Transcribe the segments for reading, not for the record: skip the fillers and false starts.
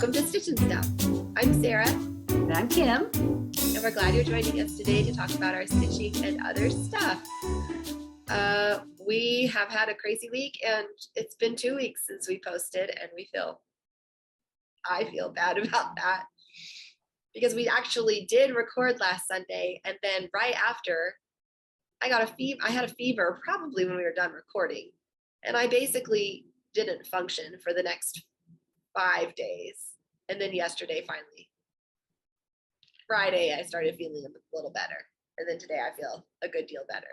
Welcome to Stitch and Stuff. I'm Sarah. And I'm Kim. And we're glad you're joining us today to talk about our stitching and other stuff. We have had a crazy week, and it's been 2 weeks since we posted, and I feel bad about that because we actually did record last Sunday, and then right after I had a fever probably when we were done recording, and I basically didn't function for the next 5 days. And then yesterday, finally, Friday, I started feeling a little better. And then today I feel a good deal better.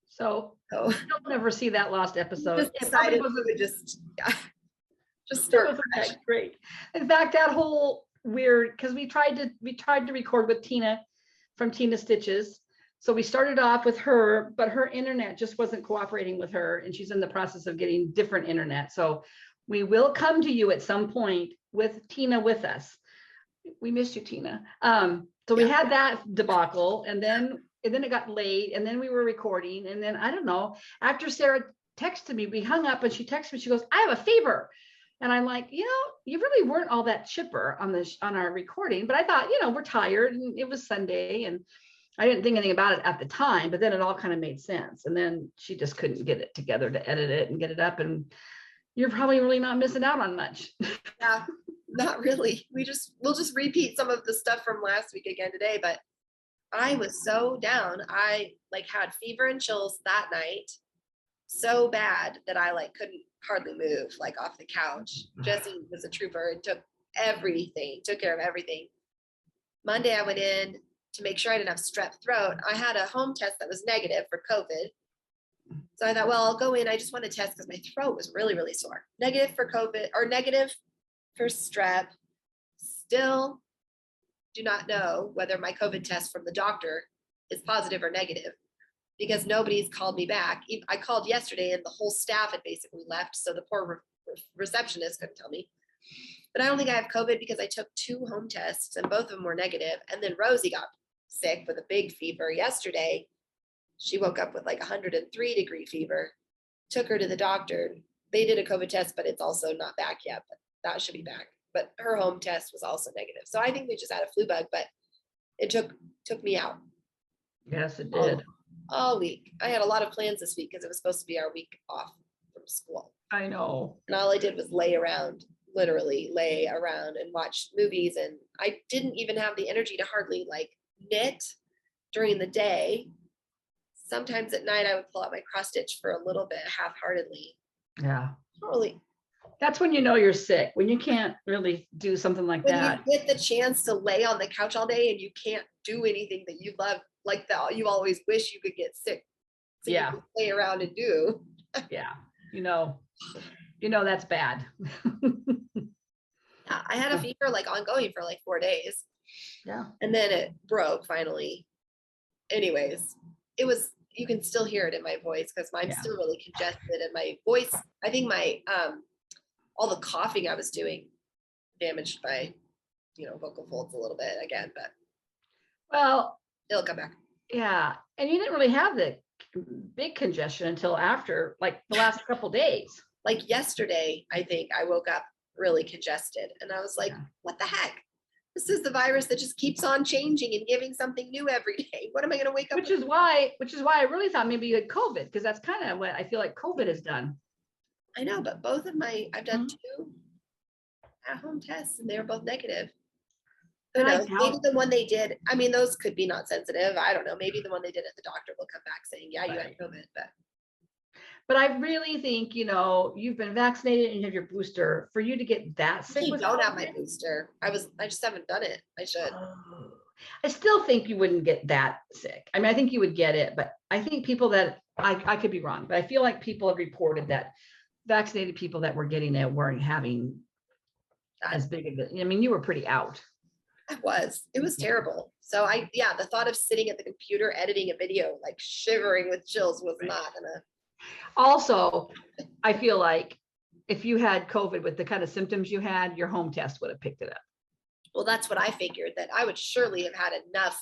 So you'll never see that lost episode. Just decided we would just start fresh. Great. In fact, that whole weird, because we tried to record with Tina from Tina Stitches. So we started off with her, but her internet just wasn't cooperating with her, and she's in the process of getting different internet. So we will come to you at some point with Tina with us. We missed you, Tina. So we had that debacle, and then it got late, and then we were recording, and then I don't know, after Sarah texted me, we hung up, and she texted me, she goes, I have a fever. And I'm like, you really weren't all that chipper on our recording, but I thought, we're tired, and it was Sunday, and I didn't think anything about it at the time, but then it all kind of made sense. And then she just couldn't get it together to edit it and get it up, and you're probably really not missing out on much. Yeah, not really. We'll just repeat some of the stuff from last week again today, but I was so down. I had fever and chills that night so bad that I couldn't hardly move off the couch. Jesse was a trooper and took care of everything. Monday I went in to make sure I didn't have strep throat. I had a home test that was negative for COVID. So I thought, well, I'll go in. I just want to test because my throat was really, really sore. Negative for COVID or negative for strep. Still do not know whether my COVID test from the doctor is positive or negative because nobody's called me back. I called yesterday and the whole staff had basically left. So the poor receptionist couldn't tell me. But I don't think I have COVID because I took 2 home tests and both of them were negative. And then Rosie got sick with a big fever yesterday. She woke up with 103-degree fever, took her to the doctor. They did a COVID test, but it's also not back yet, but that should be back. But her home test was also negative. So I think we just had a flu bug, but it took me out. Yes, it did. All week. I had a lot of plans this week because it was supposed to be our week off from school. I know. And all I did was literally lay around and watch movies. And I didn't even have the energy to hardly knit during the day. Sometimes at night I would pull out my cross stitch for a little bit half-heartedly. Yeah. Totally. That's when you're sick, when you can't really do something like that. When you get the chance to lay on the couch all day and you can't do anything that you love like that, you always wish you could get sick. So you can lay around and do. Yeah. That's bad. Yeah, I had a fever ongoing for 4 days. Yeah. And then it broke finally. Anyways, you can still hear it in my voice because I'm still really congested, and my voice, I think my all the coughing I was doing damaged my vocal folds a little bit again, but it'll come back. Yeah. And you didn't really have the big congestion until after the last couple days. Yesterday, I think I woke up really congested and I was like, what the heck? This is the virus that just keeps on changing and giving something new every day. What am I going to wake up? Which is why I really thought maybe you had COVID, because that's kind of what I feel like COVID has done. I know, but I've done 2 at-home tests and they were both negative. Who knows? Maybe the one they did, those could be not sensitive. I don't know. Maybe the one they did at the doctor will come back saying, yeah, you had COVID. But I really think, you've been vaccinated and you have your booster. For you to get that sick. I don't have my booster. I just haven't done it. I should. I still think you wouldn't get that sick. I think you would get it, but I think people that I could be wrong, but I feel like people have reported that vaccinated people that were getting it weren't having as big of it. You were pretty out. It was terrible. So the thought of sitting at the computer editing a video shivering with chills was not gonna. Also, I feel like if you had COVID with the kind of symptoms you had, your home test would have picked it up. Well, that's what I figured, that I would surely have had enough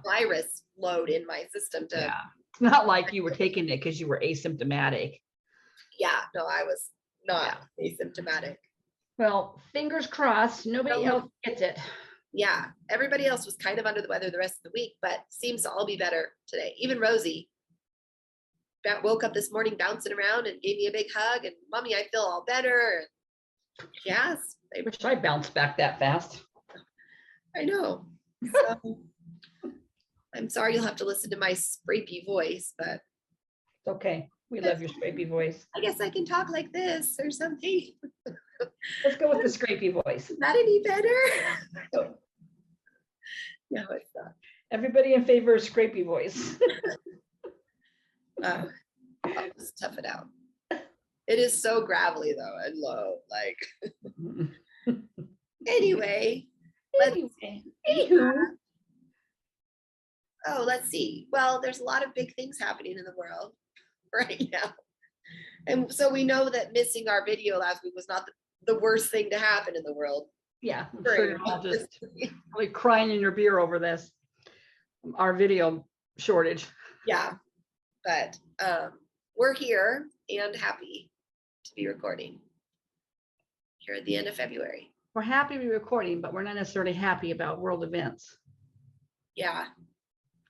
virus load in my system to. Yeah. It's not like you were taking it because you were asymptomatic. Yeah, no, I was not asymptomatic. Well, fingers crossed, nobody No. else gets it. Yeah, everybody else was kind of under the weather the rest of the week, but seems to all be better today. Even Rosie woke up this morning bouncing around and gave me a big hug and mommy, I feel all better. Yes, I wish I bounced back that fast. I know. So, I'm sorry you'll have to listen to my scrapey voice, but It's okay. We love your scrapey voice. I guess I can talk like this or something. Let's go with the scrapey voice. Is that any better? No, it's not. Everybody in favor of scrapey voice. I'll just tough it out. It is so gravelly though and low. Like anyway. Let's see. Well, there's a lot of big things happening in the world right now. And so we know that missing our video last week was not the worst thing to happen in the world. Yeah, I'm sure you're all just really crying in your beer over this, our video shortage. Yeah, but we're here and happy to be recording here at the end of February. We're happy to be recording, but we're not necessarily happy about world events. Yeah.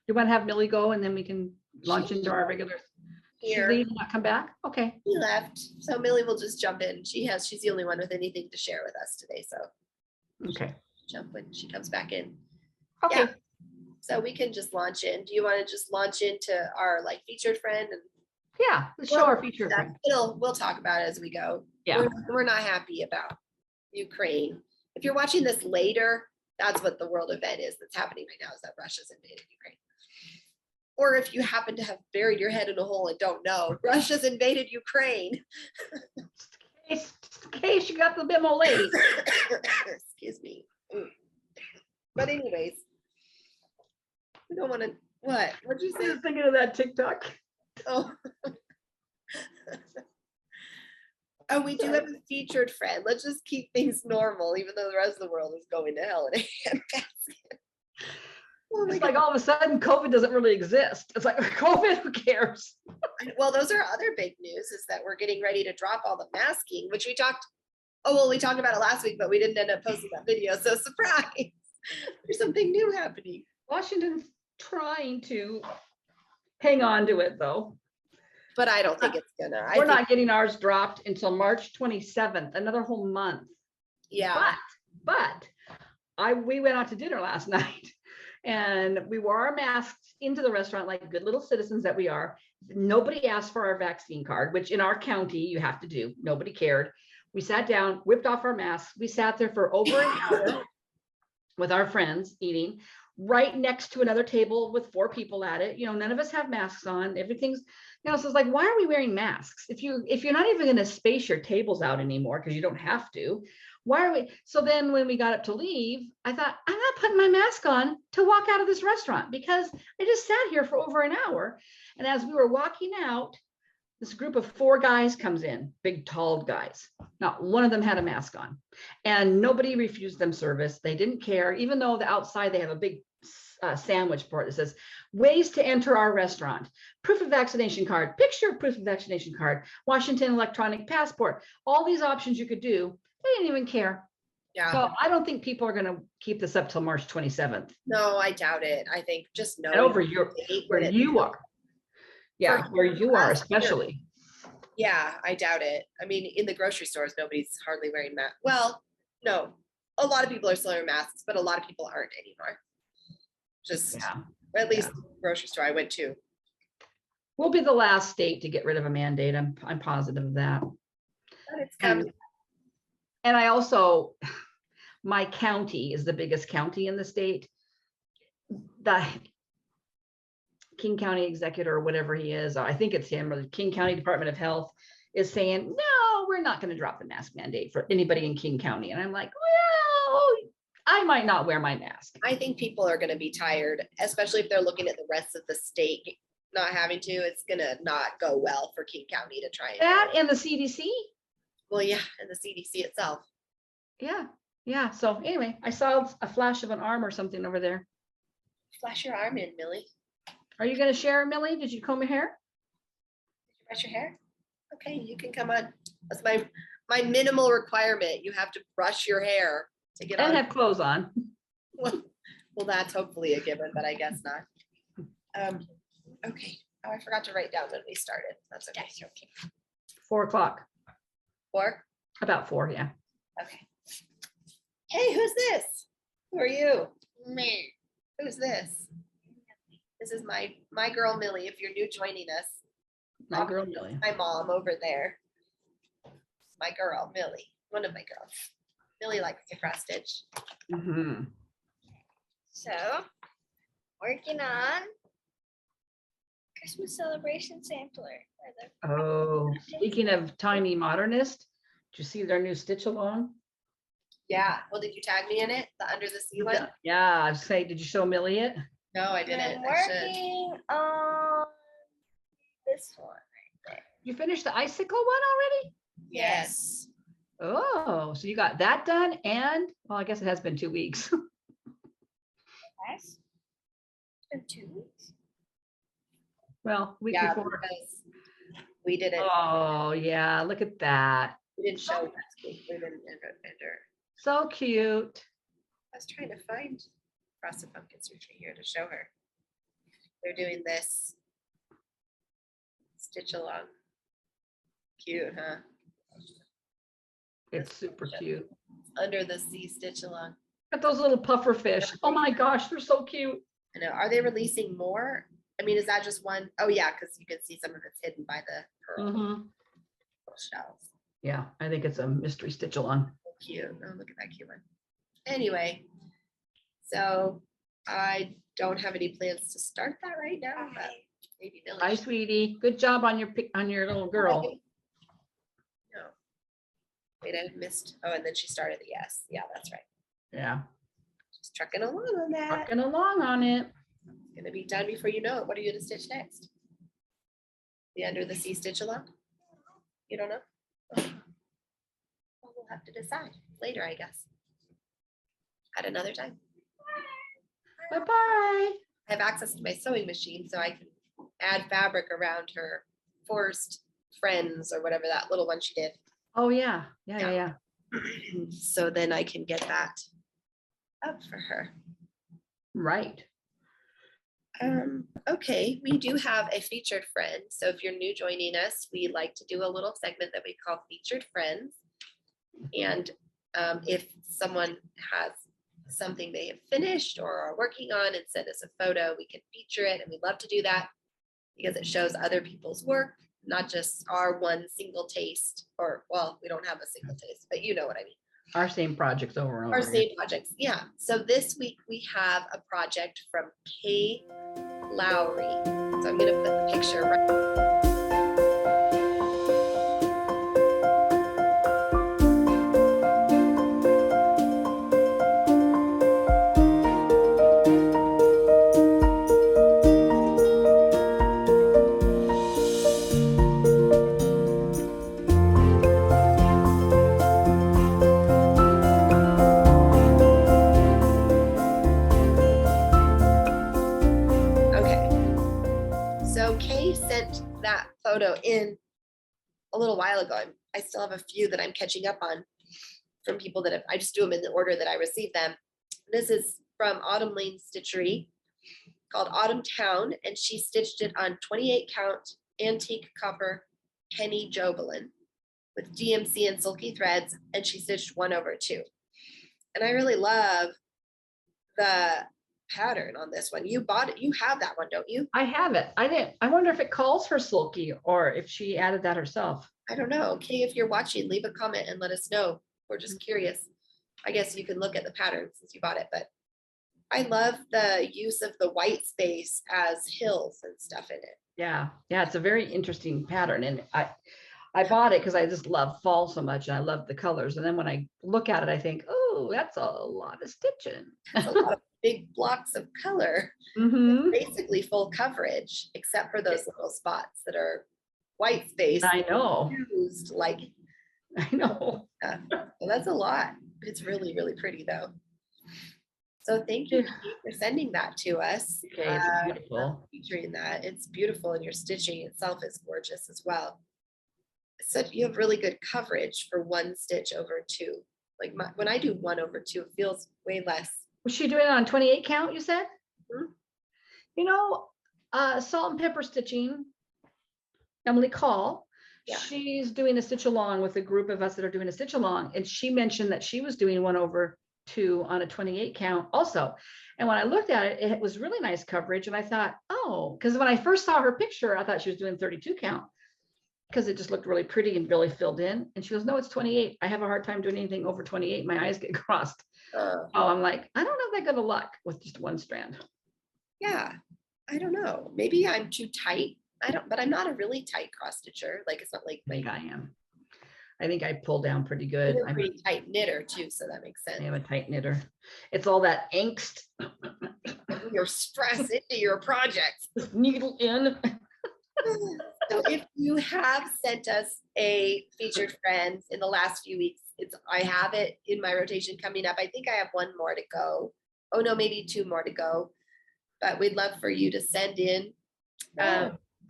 You want to have Millie go and then we can launch into our regular. Here. She leave and not come back? Okay. He left. So Millie will just jump in. She's the only one with anything to share with us today. So okay. Jump when she comes back in. Okay. Yeah. So we can just launch in. Do you want to just launch into our like featured friend? And yeah, let's show our featured friend. We'll talk about it as we go. Yeah. We're not happy about Ukraine. If you're watching this later, that's what the world event is that's happening right now, is that Russia's invaded Ukraine. Or if you happen to have buried your head in a hole and don't know, Russia's invaded Ukraine. Just in case you got the memo late. Excuse me. But anyways, we don't want to, what'd you say? I was thinking of that TikTok. Oh. And we do have a featured friend. Let's just keep things normal, even though the rest of the world is going to hell in a handbasket. Oh it's like all of a sudden COVID doesn't really exist. It's like COVID, who cares? Well, those are other big news, is that we're getting ready to drop all the masking, which we talked about it last week, but we didn't end up posting that video. So surprise, there's something new happening. Washington's trying to hang on to it though. But I don't think it's gonna. We're not getting ours dropped until March 27th, another whole month. Yeah. But we went out to dinner last night and we wore our masks into the restaurant like good little citizens that we are. Nobody asked for our vaccine card, which in our county you have to do. Nobody cared. We sat down, whipped off our masks. We sat there for over an hour with our friends eating right next to another table with 4 people at it. You know, none of us have masks on. Everything's, you know, so it's like, why are we wearing masks? If you're not even going to space your tables out anymore because you don't have to, why are we? So then when we got up to leave, I thought, I'm not putting my mask on to walk out of this restaurant because I just sat here for over an hour. And as we were walking out, this group of 4 guys comes in, big, tall guys. Not one of them had a mask on, and nobody refused them service. They didn't care, even though the outside they have a big sandwich board that says ways to enter our restaurant, proof of vaccination card, picture of proof of vaccination card, Washington electronic passport, all these options you could do. They didn't even care. Yeah. So I don't think people are going to keep this up till March 27th. No, I doubt it. I think just know over where you are. Yeah, where you are especially. Yeah, I doubt it. I mean, in the grocery stores, nobody's hardly wearing masks. Well, no, a lot of people are still wearing masks, but a lot of people aren't anymore. Just, or at least the grocery store I went to. We'll be the last state to get rid of a mandate. I'm positive of that. But it's coming. And I also, my county is the biggest county in the state. The King County Executive or whatever he is, I think it's him, or the King County Department of Health is saying, no, we're not going to drop the mask mandate for anybody in King County. And I'm like, well, I might not wear my mask. I think people are going to be tired, especially if they're looking at the rest of the state not having to. It's going to not go well for King County to try that and the CDC. Well, yeah, and the CDC itself. Yeah. So anyway, I saw a flash of an arm or something over there. Flash your arm in, Millie. Are you going to share, Millie? Did you comb your hair? Did you brush your hair? Okay, you can come on. That's my minimal requirement. You have to brush your hair to get And on. have clothes on. Well, that's hopefully a given, but I guess not. Okay. Oh, I forgot to write down when we started. That's okay. 4 o'clock, 4? about 4, yeah. Okay. Hey, who's this? Who are you? Me. Who's this? This is my girl Millie. If you're new joining us, My girl Millie. my mom over there. My girl Millie, one of my girls. Millie likes to cross stitch. Mhm. So, working on Christmas celebration sampler. Oh, speaking of tiny modernist, did you see their new stitch along? Yeah. Well, did you tag me in it? The under the sea one? Yeah, I say, did you show Millie it? No, I I'm didn't. I should. working on this one. You finished the icicle one already? Yes. Oh, so you got that done and, well, I guess it has been 2 weeks. Yes. It's been 2 weeks. Well, week Yeah, before. because we didn't. Oh, yeah, look at that. We didn't show last week. We didn't enter. So cute. I was trying to find Cross the Pumpkin Search here to show her. They're doing this stitch along. Cute, huh? It's super cute. Under the sea stitch along. Got those little puffer fish. Oh my gosh, they're so cute. I know. Are they releasing more? I mean, is that just one? Oh yeah, because you can see some of it's hidden by the pearl Mhm. shells. Yeah, I think it's a mystery stitch along. Cute. Oh, look at that cute one. Anyway, so I don't have any plans to start that right now, but maybe Millie. Bye, should. sweetie. Good job on your little girl. No. Wait, I missed. Oh, and then she started the S. Yeah, that's right. Yeah, Just trucking along on that. trucking along on it. It's gonna be done before you know it. What are you gonna stitch next? The under the sea stitch along? You don't know? Okay. Well, we'll have to decide later, I guess. At another time. Bye-bye. I have access to my sewing machine, so I can add fabric around her forced friends or whatever that little one she did. Oh, yeah. Yeah. So then I can get that up for her. Right. Okay, we do have a featured friend. So if you're new joining us, we like to do a little segment that we call Featured Friends. And if someone has something they have finished or are working on and send us a photo, we can feature it. And we love to do that because it shows other people's work, not just our one single taste, or, well, we don't have a single taste, but you know what I mean. Our same projects over and over. Our again. same projects, yeah. So this week we have a project from Kay Lowry. So I'm gonna put the picture right. Okay. So Kay sent that photo in a little while ago. I still have a few that I'm catching up on from people that I just do them in the order that I receive them. This is from Autumn Lane Stitchery called Autumn Town, and she stitched it on 28 count antique copper penny jobelin with DMC and silky threads, and she stitched 1/2. And I really love the pattern on this one. You bought it, you have that one, don't you? I have it. I wonder if it calls for sulky or if she added that herself. I don't know. Kay, if you're watching, leave a comment and let us know. We're just curious. I guess you can look at the pattern since you bought it, but I love the use of the white space as hills and stuff in it. Yeah, it's a very interesting pattern. And I bought it because I just love fall so much and I love the colors. And then when I look at it, I think, oh, that's a lot of stitching. It's a lot of big blocks of color. Mhm. Basically full coverage, except for those little spots that are white space. I know. Used like, I know. well, that's a lot. It's really, really pretty though. So thank you Kate, for sending that to us. Okay, it's beautiful. Featuring that. It's beautiful, and your stitching itself is gorgeous as well. such, you have really good coverage for 1 stitch over 2. Like when I do 1 over 2, it feels way less. Was she doing it on 28 count, you said? Mhm. You know, Salt and Pepper Stitching, Emily Call, Yeah. she's doing a stitch along with a group of us that are doing a stitch along. And she mentioned that she was doing 1 over 2 on a 28 count also. And when I looked at it, it was really nice coverage. And I thought, oh, because when I first saw her picture, I thought she was doing 32 count because it just looked really pretty and really filled in. And she goes, no, it's 28. I have a hard time doing anything over 28. My eyes get crossed. Oh, I'm like, I don't have that good of luck with just 1 strand. Yeah, I don't know. Maybe I'm too tight. But I'm not a really tight cross stitcher. Like it's not like I think I am. I think I pull down pretty good. you're a I'm pretty tight knitter too, so that makes sense. I am a tight knitter. It's all that angst. You're stressed into your projects. Needle in. So if you have sent us a featured friend in the last few weeks, I have it in my rotation coming up. I think I have 1 more to go. Oh no, maybe 2 more to go. But we'd love for you to send in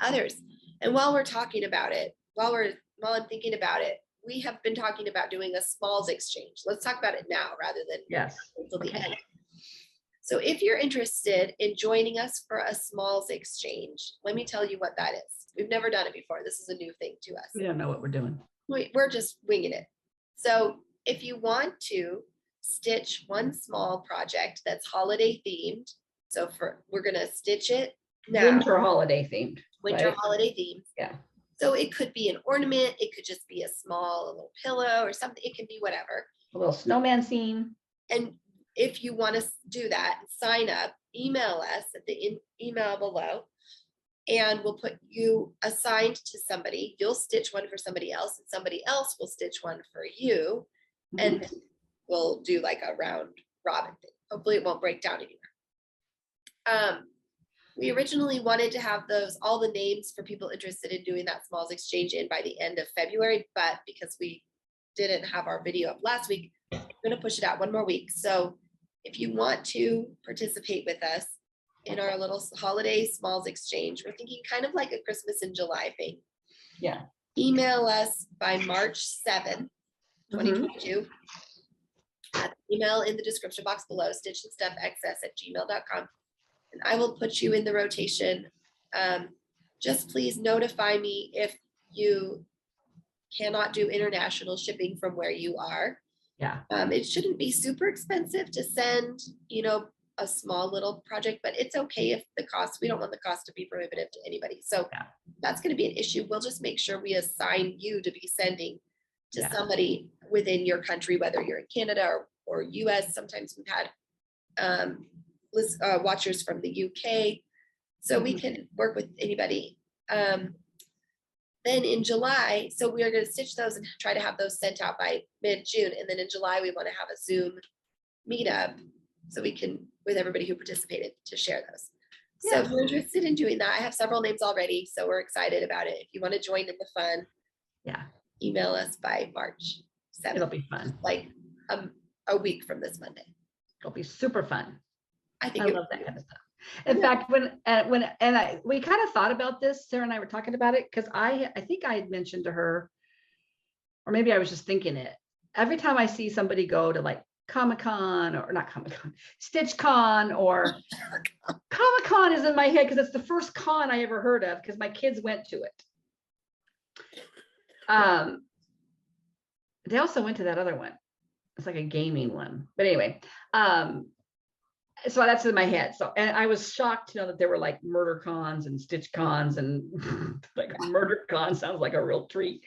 others. And while we're talking about it, while I'm thinking about it, we have been talking about doing a smalls exchange. Let's talk about it now rather than Yes. until the end. So if you're interested in joining us for a smalls exchange, let me tell you what that is. We've never done it before. This is a new thing to us. We don't know what we're doing. We're just winging it. So if you want to stitch 1 small project that's holiday themed, so we're gonna stitch it now. Winter holiday themed. Winter right? holiday themed. Yeah. So it could be an ornament, it could just be a little pillow or something, it can be whatever. A little snowman scene. And if you want to do that, sign up, email us at the email below, and we'll put you assigned to somebody. You'll stitch 1 for somebody else, and somebody else will stitch 1 for you. And we'll do like a round robin thing. Hopefully it won't break down anywhere. We originally wanted to have all the names for people interested in doing that smalls exchange in by the end of February, but because we didn't have our video up last week, we're going to push it out 1 more week. So if you want to participate with us in our little holiday smalls exchange, we're thinking kind of like a Christmas in July thing. Yeah. Email us by March 7th, 2022. Email in the description box below, stitchandstuffxs@gmail.com. And I will put you in the rotation. Just please notify me if you cannot do international shipping from where you are. Yeah. It shouldn't be super expensive to send, a small little project, but it's okay if we don't want the cost to be prohibitive to anybody. So that's going to be an issue. We'll just make sure we assign you to be sending to somebody within your country, whether you're in Canada or US. Sometimes we've had watchers from the UK, so we can work with anybody. Then in July, so we are going to stitch those and try to have those sent out by mid-June, and then in July we want to have a Zoom meetup so we can, with everybody who participated, to share those. So if you're interested in doing that, I have several names already, so we're excited about it. If you want to join in the fun, email us by March 7th. It'll be fun. Like a week from this Monday. It'll be super fun. I think I love that kind of stuff. In fact, we kind of thought about this, Sarah and I were talking about it, because I think I had mentioned to her, or maybe I was just thinking it. Every time I see somebody go to like Comic-Con, or not Comic-Con, StitchCon, or Comic-Con is in my head because it's the first con I ever heard of because my kids went to it. They also went to that other one. It's like a gaming one, but anyway. So that's in my head. So, and I was shocked to know that there were like murder cons and stitch cons, and like a murder con sounds like a real treat.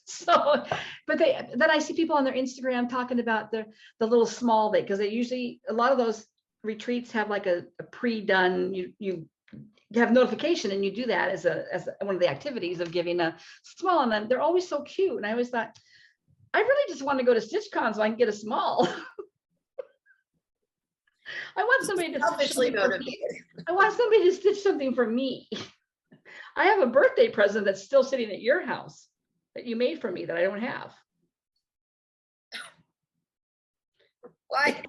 So, but then I see people on their Instagram talking about the little small bit, because they usually, a lot of those retreats have like a pre-done, you have notification and you do that as one of the activities of giving a small, and then they're always so cute. And I always thought, I really just want to go to StitchCon so I can get a small. I want somebody to selfishly motivated. I want somebody to stitch something for me. I have a birthday present that's still sitting at your house that you made for me that I don't have. Why?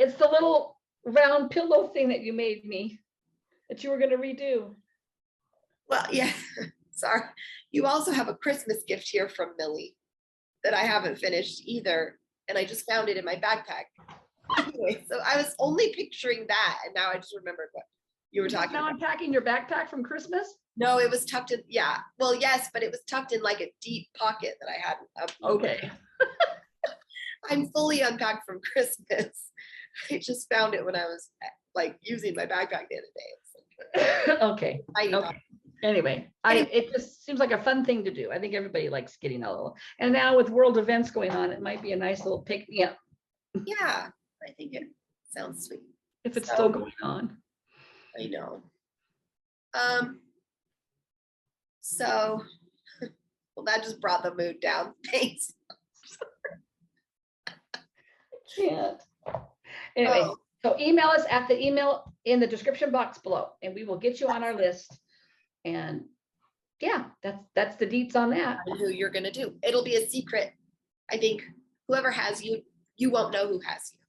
It's the little round pillow thing that you made me that you were going to redo. Well, yeah. Sorry. You also have a Christmas gift here from Millie that I haven't finished either. And I just found it in my backpack. Anyway, so I was only picturing that. And now I just remembered what you were talking Now about. unpacking your backpack from Christmas? No, it was tucked in. Yeah. Well, yes, but it was tucked in like a deep pocket that I had. Okay. I'm fully unpacked from Christmas. I just found it when I was like using my backpack the other day. Okay. I know. Okay. Anyway, it just seems like a fun thing to do. I think everybody likes getting a little, and now with world events going on, it might be a nice little pick me up Yeah, I think it sounds sweet. if it's So- still going on. I know. So, well, that just brought the mood down. Thanks. Can't. Anyway, Oh. so email us at the email in the description box below, and we will get you on our list. And yeah, that's the deets on that. And who you're gonna do. It'll be a secret. I think whoever has you, you won't know who has you.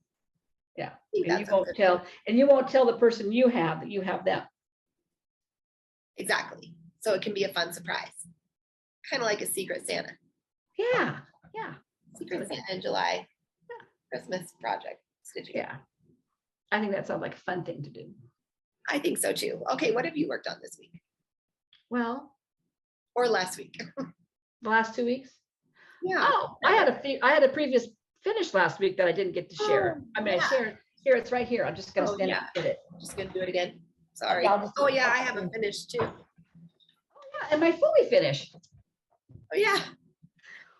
Yeah, I think and you that's a won't good- tell, and you won't tell the person you have that you have them. Exactly. So it can be a fun surprise. Kind of like a secret Santa. Yeah, yeah, Secret Santa in July. Christmas project. Stitching. yeah. I think that sounds like a fun thing to do. I think so too. Okay, what have you worked on this week Well, or last week? the last 2 weeks. Yeah. Oh, I had a previous finish last week that I didn't get to share. Oh, I mean, yeah. I shared here. It's right here. I'm just gonna Oh, stand yeah. up and get it. Just gonna do it again. Sorry. I'll just- Oh yeah, I haven't finished too. Yeah, and my fully finished. Oh yeah.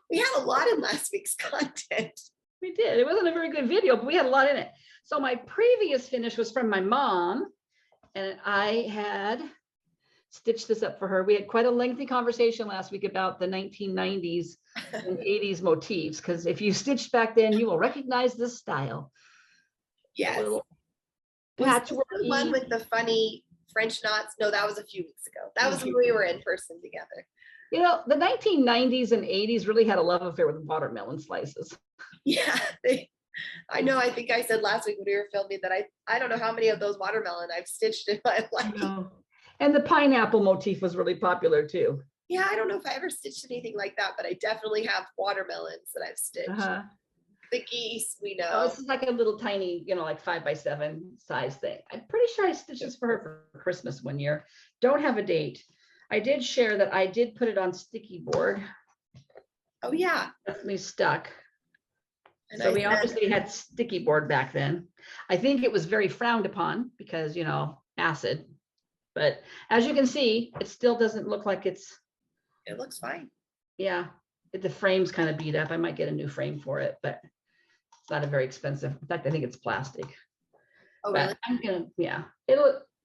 We had a lot in last week's content. We did. It wasn't a very good video, but we had a lot in it. So my previous finish was from my mom, and I had stitched this up for her. We had quite a lengthy conversation last week about the 1990s and 80s motifs, because if you stitched back then, you will recognize this style. Yes. Little Was this the patchworky. one with the funny French knots? No, that was a few weeks ago. That was when we were in person together. You know, the 1990s and 80s really had a love affair with watermelon slices. Yeah. I know. I think I said last week when we were filming that I don't know how many of those watermelon I've stitched in my life. And the pineapple motif was really popular too. Yeah, I don't know if I ever stitched anything like that, but I definitely have watermelons that I've stitched. Uh-huh. The geese, we Oh, know. this is like a little tiny, you know, like 5x7 size thing. I'm pretty sure I stitched this for her for Christmas one year. Don't have a date. I did share that I did put it on sticky board. Oh yeah. That's me stuck. And So I we said- obviously had sticky board back then. I think it was very frowned upon because, you know, acid. But as you can see, it still doesn't look like it's, It looks fine. yeah, the frame's kind of beat up. I might get a new frame for it, but it's not a very expensive. In fact, I think it's plastic. Oh But really? I'm gonna, yeah,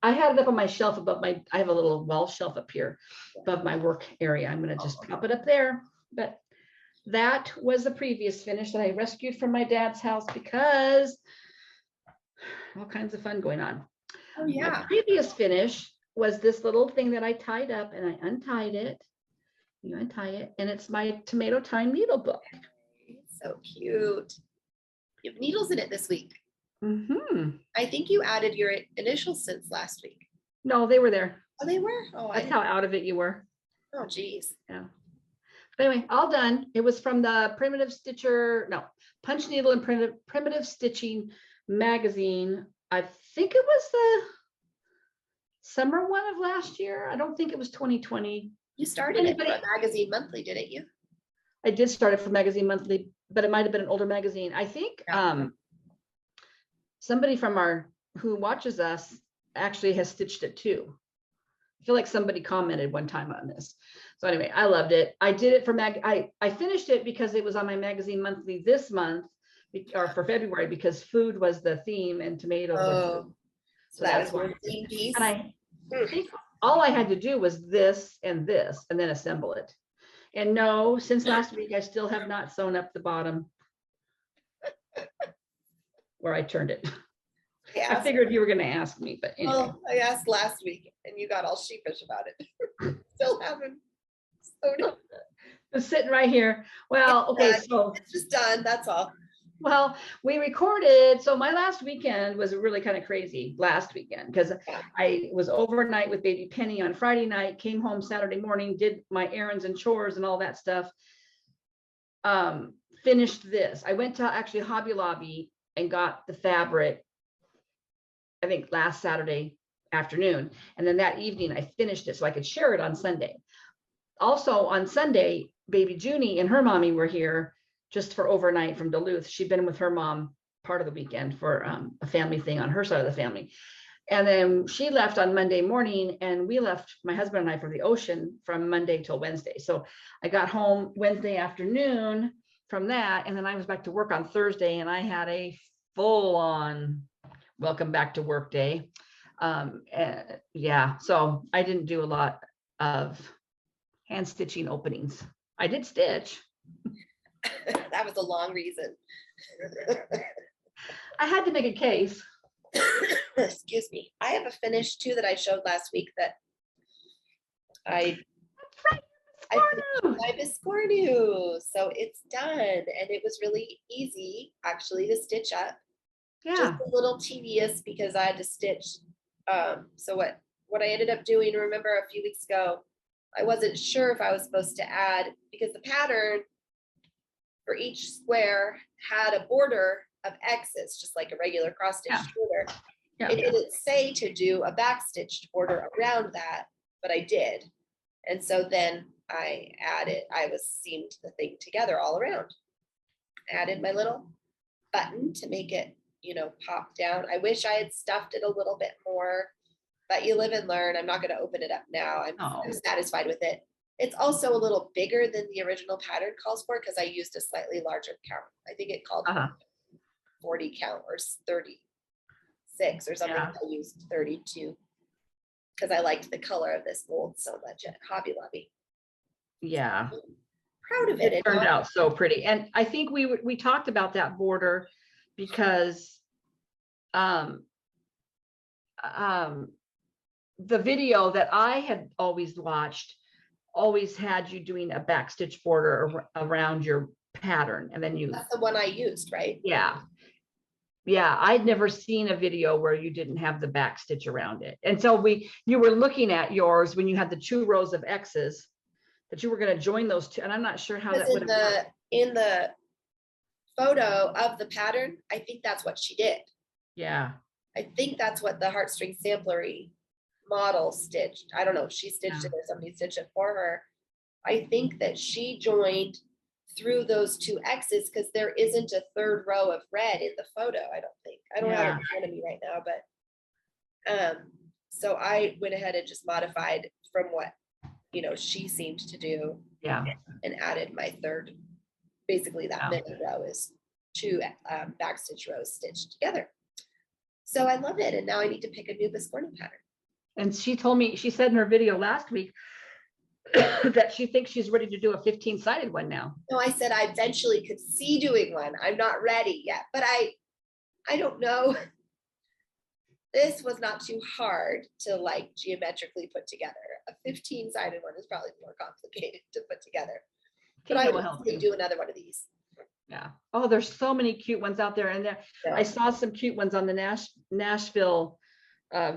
I had it up on my shelf above I have a little wall shelf up here above my work area. I'm gonna just pop it up there. But that was the previous finish that I rescued from my dad's house because all kinds of fun going on. Oh My yeah. previous finish was this little thing that I tied up, and I untied it. You untie it, and it's my tomato time needle book. So cute. You have needles in it this week. Mm-hmm. I think you added your initials since last week. No, they were there. Oh, they were? Oh, That's how out of it you were. oh geez. Yeah. But anyway, all done. It was from the Primitive Stitcher, no, Punch Needle and Primitive Stitching magazine. I think it was the summer one of last year. I don't think it was 2020. You started it Anybody- for Magazine Monthly, didn't you? I did start it for Magazine Monthly, but it might have been an older magazine. I think Yeah. somebody from who watches us actually has stitched it too. I feel like somebody commented one time on this. So anyway, I loved it. I did it for I finished it because it was on my Magazine Monthly this month or for February because food was the theme and tomatoes were Oh, food. so that that's was why. one theme piece. And I think all I had to do was this and then assemble it. And no, since last week, I still have not sewn up the bottom where I turned it. I figured you were gonna ask me, but anyway. Well, I asked last week and you got all sheepish about it. Still haven't. So It's sitting right here. Well, okay, so it's just done. That's all. Well, we recorded. So my last weekend was really kind of crazy last weekend because I was overnight with baby Penny on Friday night, came home Saturday morning, did my errands and chores and all that stuff. Finished this. I went to actually Hobby Lobby and got the fabric, I think last Saturday afternoon. And then that evening I finished it so I could share it on Sunday. Also on Sunday, baby Junie and her mommy were here just for overnight from Duluth. She'd been with her mom part of the weekend for a family thing on her side of the family. And then she left on Monday morning and we left, my husband and I, for the ocean from Monday till Wednesday. So I got home Wednesday afternoon from that. And then I was back to work on Thursday and I had a full on welcome back to work day. Yeah, so I didn't do a lot of hand stitching openings. I did stitch. That was a long reason. I had to make a case. Excuse me. I have a finish too that I showed last week that I finished my Biscornu. So it's done and it was really easy actually to stitch up. Yeah. Just a little tedious because I had to stitch. So what I ended up doing, remember a few weeks ago, I wasn't sure if I was supposed to add, because the pattern for each square had a border of X's, just like a regular cross stitch border. Yeah. It didn't say to do a backstitched border around that, but I did. And so then I seamed the thing together all around. Added my little button to make it, pop down. I wish I had stuffed it a little bit more, but you live and learn. I'm not going to open it up now. I'm satisfied with it. It's also a little bigger than the original pattern calls for because I used a slightly larger count. I think it called 40 count or 36 or something. I used 32 because I liked the color of this gold so much at Hobby Lobby. Yeah. Proud of it. It turned out so pretty. And I think we talked about that border because the video that I had always watched always had you doing a backstitch border around your pattern, and then that's the one I used, right? Yeah, I'd never seen a video where you didn't have the backstitch around it. And so you were looking at yours when you had the 2 rows of X's that you were going to join those two, and I'm not sure how that would have in the photo of the pattern. I think that's what she did. Yeah, I think that's what the heartstring samplery model stitched. I don't know if she stitched it or somebody stitched it for her. I think that she joined through those 2 X's because there isn't a 3rd row of red in the photo. I don't think. I don't have it in front of me right now, but so I went ahead and just modified from what she seemed to do. Yeah. And added my 3rd. Basically, that middle row is 2 backstitch rows stitched together. So I love it, and now I need to pick a new Biscornu pattern. And she told me, she said in her video last week that she thinks she's ready to do a 15-sided one now. No, I said I eventually could see doing one. I'm not ready yet, but I don't know. This was not too hard to like geometrically put together. A 15-sided one is probably more complicated to put together. But I will do another one of these. Yeah. Oh, there's so many cute ones out there. And I saw some cute ones on the Nashville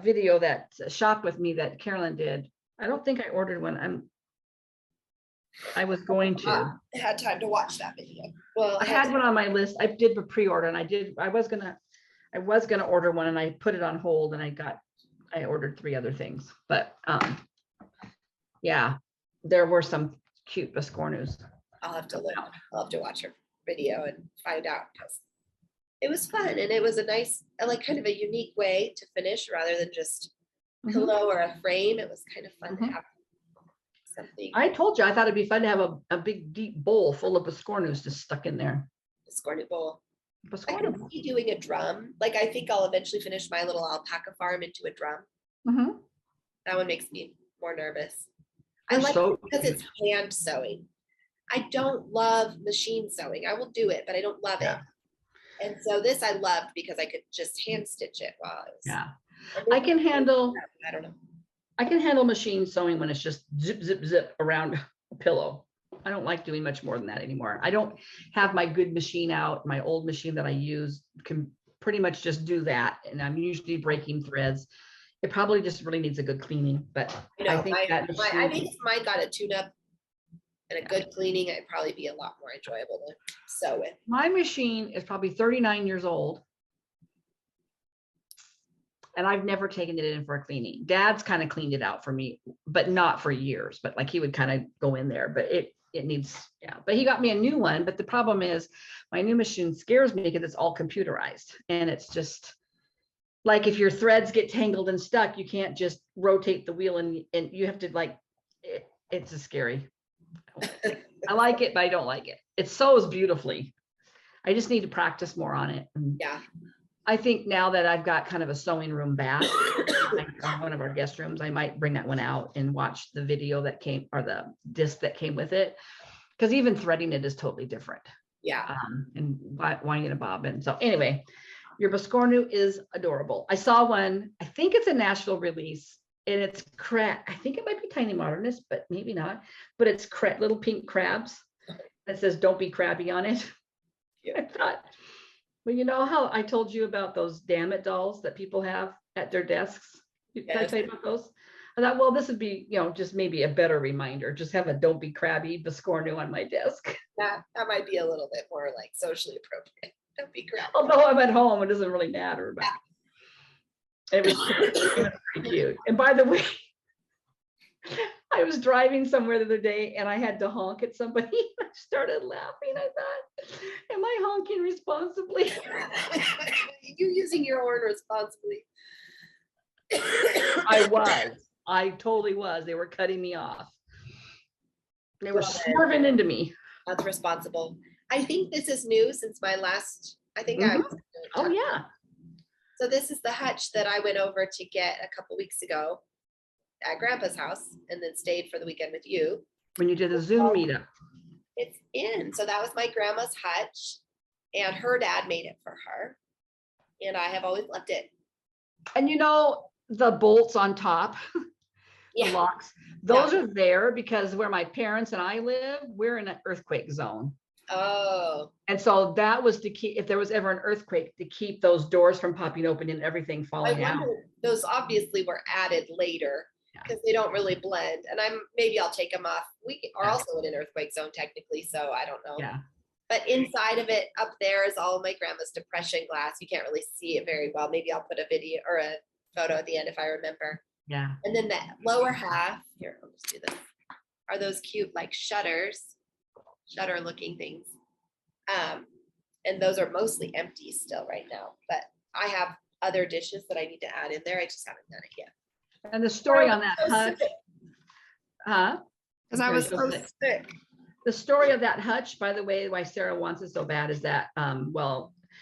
video that Shop With Me that Carolyn did. I don't think I ordered one. I was going to. I had time to watch that video. Well, I had one on my list. I did a pre-order, and I was gonna order one, and I put it on hold, and I ordered 3 other things. But yeah, there were some cute Biscornus. I'll have to look. I'll have to watch her video and find out, because it was fun, and it was a nice, like, kind of a unique way to finish rather than just pillow or a frame. It was kind of fun to have something. I told you I thought it'd be fun to have a big deep bowl full of Biscornus just stuck in there. Biscornu bowl. I Biscornu. could see doing a drum. Like, I think I'll eventually finish my little alpaca farm into a drum. That one makes me more nervous. I like it because it's hand sewing. I don't love machine sewing. I will do it, but I don't love it. And so this I loved because I could just hand stitch it while I was. I can handle. I don't know. I can handle machine sewing when it's just zip, zip, zip around a pillow. don't like doing much more than that anymore. I don't have my good machine out. My old machine that I use can pretty much just do that. And I'm usually breaking threads. It probably just really needs a good cleaning, but I think that I think if mine got a tune-up and a good cleaning, it'd probably be a lot more enjoyable to sew with. my machine is probably 39 years old. And I've never taken it in for a cleaning. Dad's kind of cleaned it out for me, but not for years, but like he would kind of go in there, but it needs, yeah. But he got me a new one. But the problem is my new machine scares me because it's all computerized. And it's just like, if your threads get tangled and stuck, you can't just rotate the wheel and you have to like, it's a scary. I like it, but I don't like it. It sews beautifully. I just need to practice more on it. And Yeah. I think now that I've got kind of a sewing room back, like one of our guest rooms, I might bring that one out and watch the video that came, or the disc that came with it. Because even threading it is totally different. Yeah. And winding a bobbin. So anyway, your Biscornu is adorable. I saw one, I think it's a Nashville release, and it's I think it might be Tiny Modernist, but maybe not. But it's little pink crabs. It says "Don't be crabby" on it. Yeah. I thought, well, you know how I told you about those damn it dolls that people have at their desks? Did I tell you about those? I thought, well, this would be, just maybe a better reminder. Just have a "Don't be crabby" Biscornu on my desk. That might be a little bit more like socially appropriate. Don't be crabby. Although I'm at home, it doesn't really matter. But it was pretty cute. And by the way, I was driving somewhere the other day and I had to honk at somebody. I started laughing. I thought, am I honking responsibly? You're using your horn responsibly. I totally was. They were cutting me off. They were swerving into me. That's responsible. I think this is new since my last, Oh yeah. So this is the hutch that I went over to get a couple weeks ago at Grandpa's house and then stayed for the weekend with you. When you did a Zoom meetup. It's in. So that was my grandma's hutch and her dad made it for her. And I have always loved it. And the bolts on top, the locks, those are there because where my parents and I live, we're in an earthquake zone. Oh. And so that was to keep, if there was ever an earthquake, to keep those doors from popping open and everything falling out. Those obviously were added later because they don't really blend. And maybe I'll take them off. We are also in an earthquake zone technically, so I don't know. Yeah. But inside of it, up there is all of my grandma's depression glass. You can't really see it very well. Maybe I'll put a video or a photo at the end if I remember. Yeah. And then the lower half, here, I'll just do this, are those cute like shutter looking things. And those are mostly empty still right now, but I have other dishes that I need to add in there. I just haven't done it yet. And the story on that hutch, because I was so sick. The story of that hutch, by the way, why Sarah wants it so bad is that,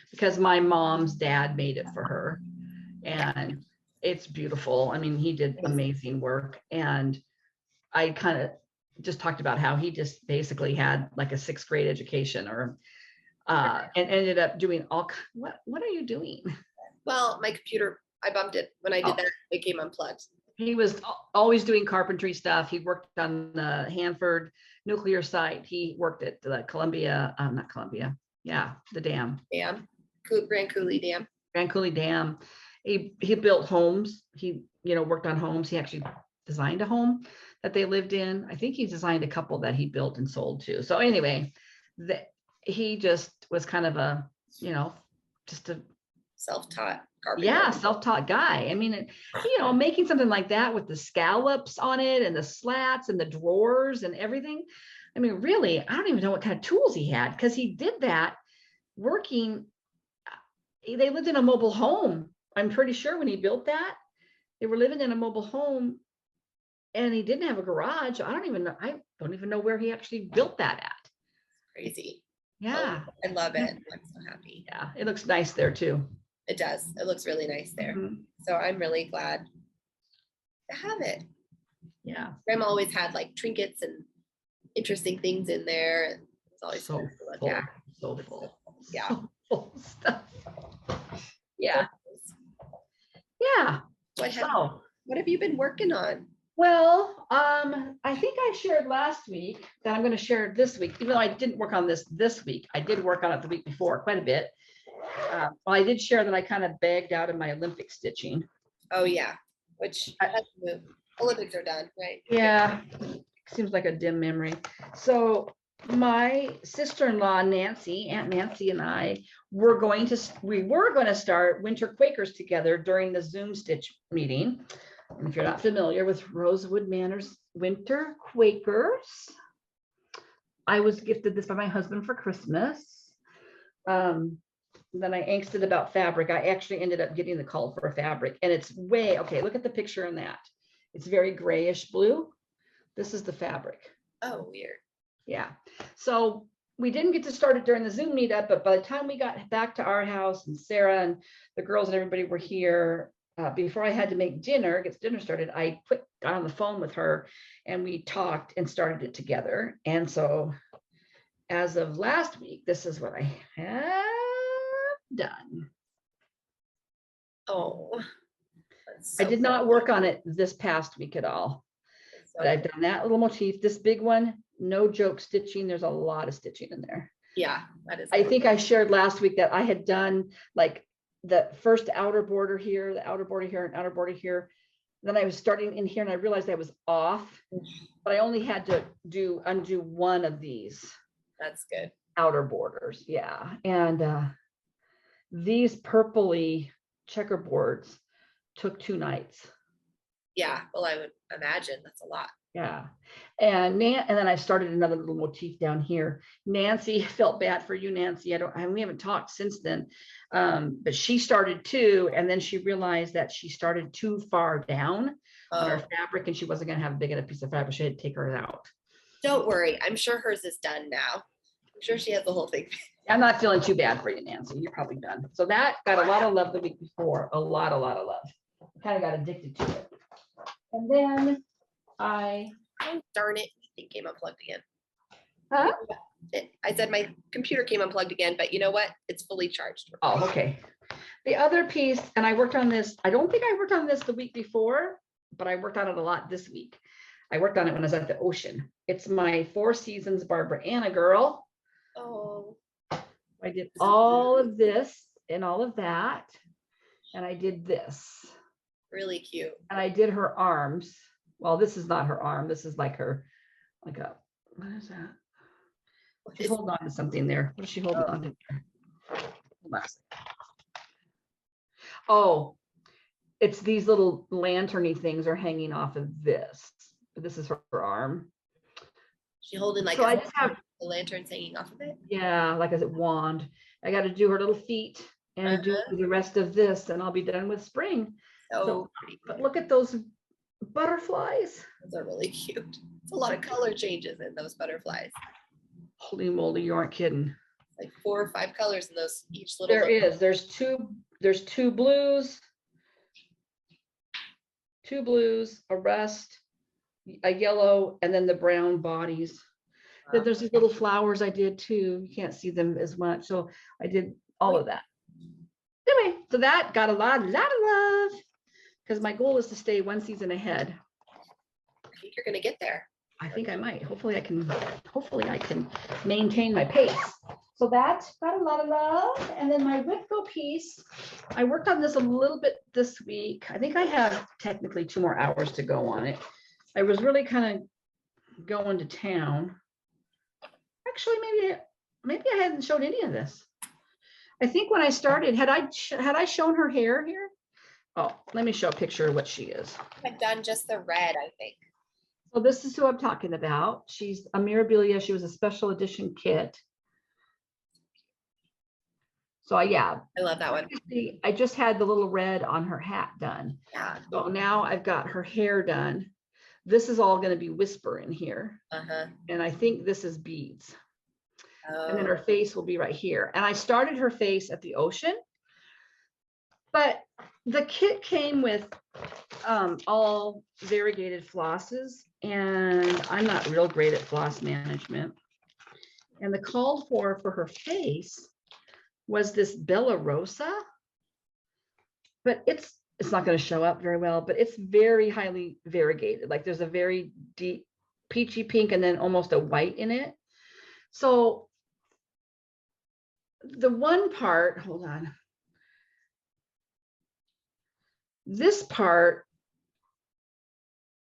because my mom's dad made it for her, and it's beautiful. I mean, he did amazing work, and I kind of just talked about how he just basically had like a 6th grade education, and ended up doing what are you doing? Well, my computer, I bumped it when I did that. It came unplugged. He was always doing carpentry stuff. He worked on the Hanford nuclear site. He worked at the the dam. Grand Coulee Dam. Grand Coulee Dam. He built homes. He worked on homes. He actually designed a home that they lived in. I think he designed a couple that he built and sold too. So anyway, he just was kind of a just a self-taught carpenter. Yeah, self-taught guy. I mean, making something like that with the scallops on it and the slats and the drawers and everything. I mean, really, I don't even know what kind of tools he had, because he did that working. They lived in a mobile home. I'm pretty sure when he built that, they were living in a mobile home, and he didn't have a garage. I don't even know where he actually built that at. Crazy. Yeah. I love it. I'm so happy. Yeah. It looks nice there too. It does. It looks really nice there. Mm-hmm. So I'm really glad to have it. Yeah. Grandma always had like trinkets and interesting things in there. And it's always so full. So full. Yeah. So full stuff. Yeah. Yeah. What have you been working on? Well, I think I shared last week that I'm going to share this week, even though I didn't work on this week. I did work on it the week before quite a bit. Well, I did share that I kind of bagged out of my Olympic stitching. Oh yeah, which the Olympics are done, right? Yeah, seems like a dim memory. So my sister-in-law, Aunt Nancy, and I were going to start Winter Quakers together during the Zoom Stitch meeting. And if you're not familiar with Rosewood Manor's Winter Quakers, I was gifted this by my husband for Christmas. Then I angsted about fabric. I actually ended up getting the call for a fabric, and it's way, okay, look at the picture in that. It's very grayish blue. This is the fabric. Oh, weird. Yeah. So we didn't get to start it during the Zoom meetup, but by the time we got back to our house and Sarah and the girls and everybody were here, before I had to make dinner, get dinner started, I got on the phone with her and we talked and started it together. And so as of last week, this is what I have done. Oh, I did not work on it this past week at all, but I've done that little motif. This big one, no joke stitching. There's a lot of stitching in there. Yeah, that is. I think I shared last week that I had done like the first outer border here, the outer border here, and outer border here. Then I was starting in here and I realized I was off, but I only had to undo one of these. That's good. Outer borders, yeah. And these purpley checkerboards took 2 nights. Yeah, well, I would imagine that's a lot. Yeah. And then I started another little motif down here. Nancy, felt bad for you, Nancy. We haven't talked since then. But she started too. And then she realized that she started too far down on her fabric and she wasn't going to have a big enough piece of fabric. She had to take hers out. Don't worry. I'm sure hers is done now. I'm sure she has the whole thing. I'm not feeling too bad for you, Nancy. You're probably done. So that got a lot of love the week before. A lot of love. I kind of got addicted to it. And then oh, darn it, it came unplugged again. Huh? I said my computer came unplugged again, but you know what? It's fully charged. Oh, okay. The other piece, and I worked on this, I don't think I worked on this the week before, but I worked on it a lot this week. I worked on it when I was at the ocean. It's my Four Seasons Barbara Anna girl. Oh. I did all of this and all of that. And I did this. Really cute. And I did her arms. Well, this is not her arm. This is like her, what is that? She's holding on to something there. What is she holding on to? Hold on. Oh, it's these little lanterny things are hanging off of this. This is her arm. She holding like so I just have the lanterns hanging off of it. Yeah, like a wand. I got to do her little feet and do the rest of this, and I'll be done with spring. So, but look at those butterflies. Those are really cute. It's a lot of color changes in those butterflies. Holy moly, you aren't kidding. Like 4 or 5 colors in those each little. There is. There's two blues, a rust, a yellow, and then the brown bodies. Wow. Then there's these little flowers I did too. You can't see them as much. So I did all of that. Anyway, so that got a lot of love because my goal is to stay 1 season ahead. I think you're gonna get there. I think I might. Hopefully I can maintain my pace. So that got a lot of love. And then my Whitco piece, I worked on this a little bit this week. I think I have technically 2 more hours to go on it. I was really kind of going to town. Actually, maybe I hadn't showed any of this. I think when I started, had I shown her hair here? Oh, let me show a picture of what she is. I've done just the red, I think. So this is who I'm talking about. She's a Mirabilia. She was a special edition kit. So yeah. I love that one. I just had the little red on her hat done. Yeah. So now I've got her hair done. This is all going to be whisper in here. And I think this is beads. And then her face will be right here. And I started her face at the ocean. But the kit came with all variegated flosses. And I'm not real great at floss management. And the call for her face was this Bella Rosa. But it's it's not going to show up very well, but it's very highly variegated. Like there's a very deep peachy pink and then almost a white in it. So the one part, hold on. This part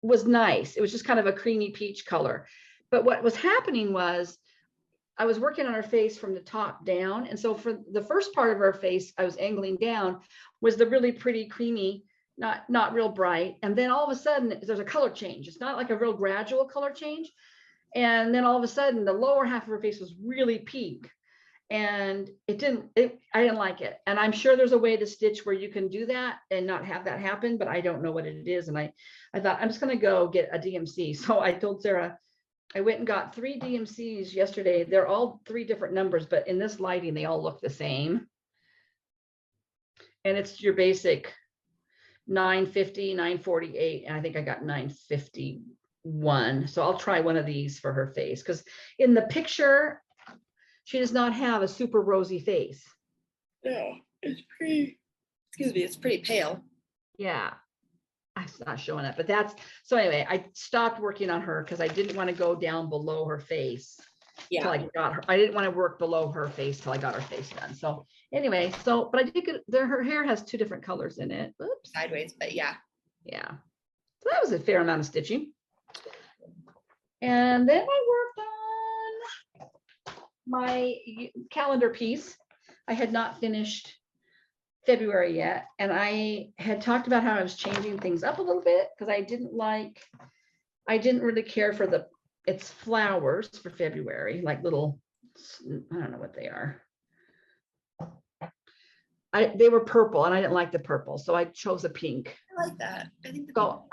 was nice. It was just kind of a creamy peach color. But what was happening was I was working on her face from the top down. And so for the first part of her face, I was angling down, was the really pretty, creamy, not real bright. And then all of a sudden there's a color change. It's not like a real gradual color change. And then all of a sudden the lower half of her face was really pink. And I didn't like it. And I'm sure there's a way to stitch where you can do that and not have that happen, but I don't know what it is. And I thought I'm just going to go get a DMC. So I told Sarah, I went and got 3 DMCs yesterday. They're all 3 different numbers, but in this lighting, they all look the same. And it's your basic 950, 948. And I think I got 951. So I'll try one of these for her face, because in the picture, she does not have a super rosy face. No, it's pretty, excuse me, it's pretty pale. Yeah, it's not showing up, but that's, so anyway, I stopped working on her because I didn't want to go down below her face. Till I got her. I didn't want to work below her face till I got her face done. So anyway, but I did get there. Her hair has 2 different colors in it. Oops. Sideways, but yeah. Yeah. So that was a fair amount of stitching. And then I worked on my calendar piece. I had not finished February yet. And I had talked about how I was changing things up a little bit because I didn't really care for its flowers for February, like little, I don't know what they are. They were purple and I didn't like the purple. So I chose a pink. I like that. I think So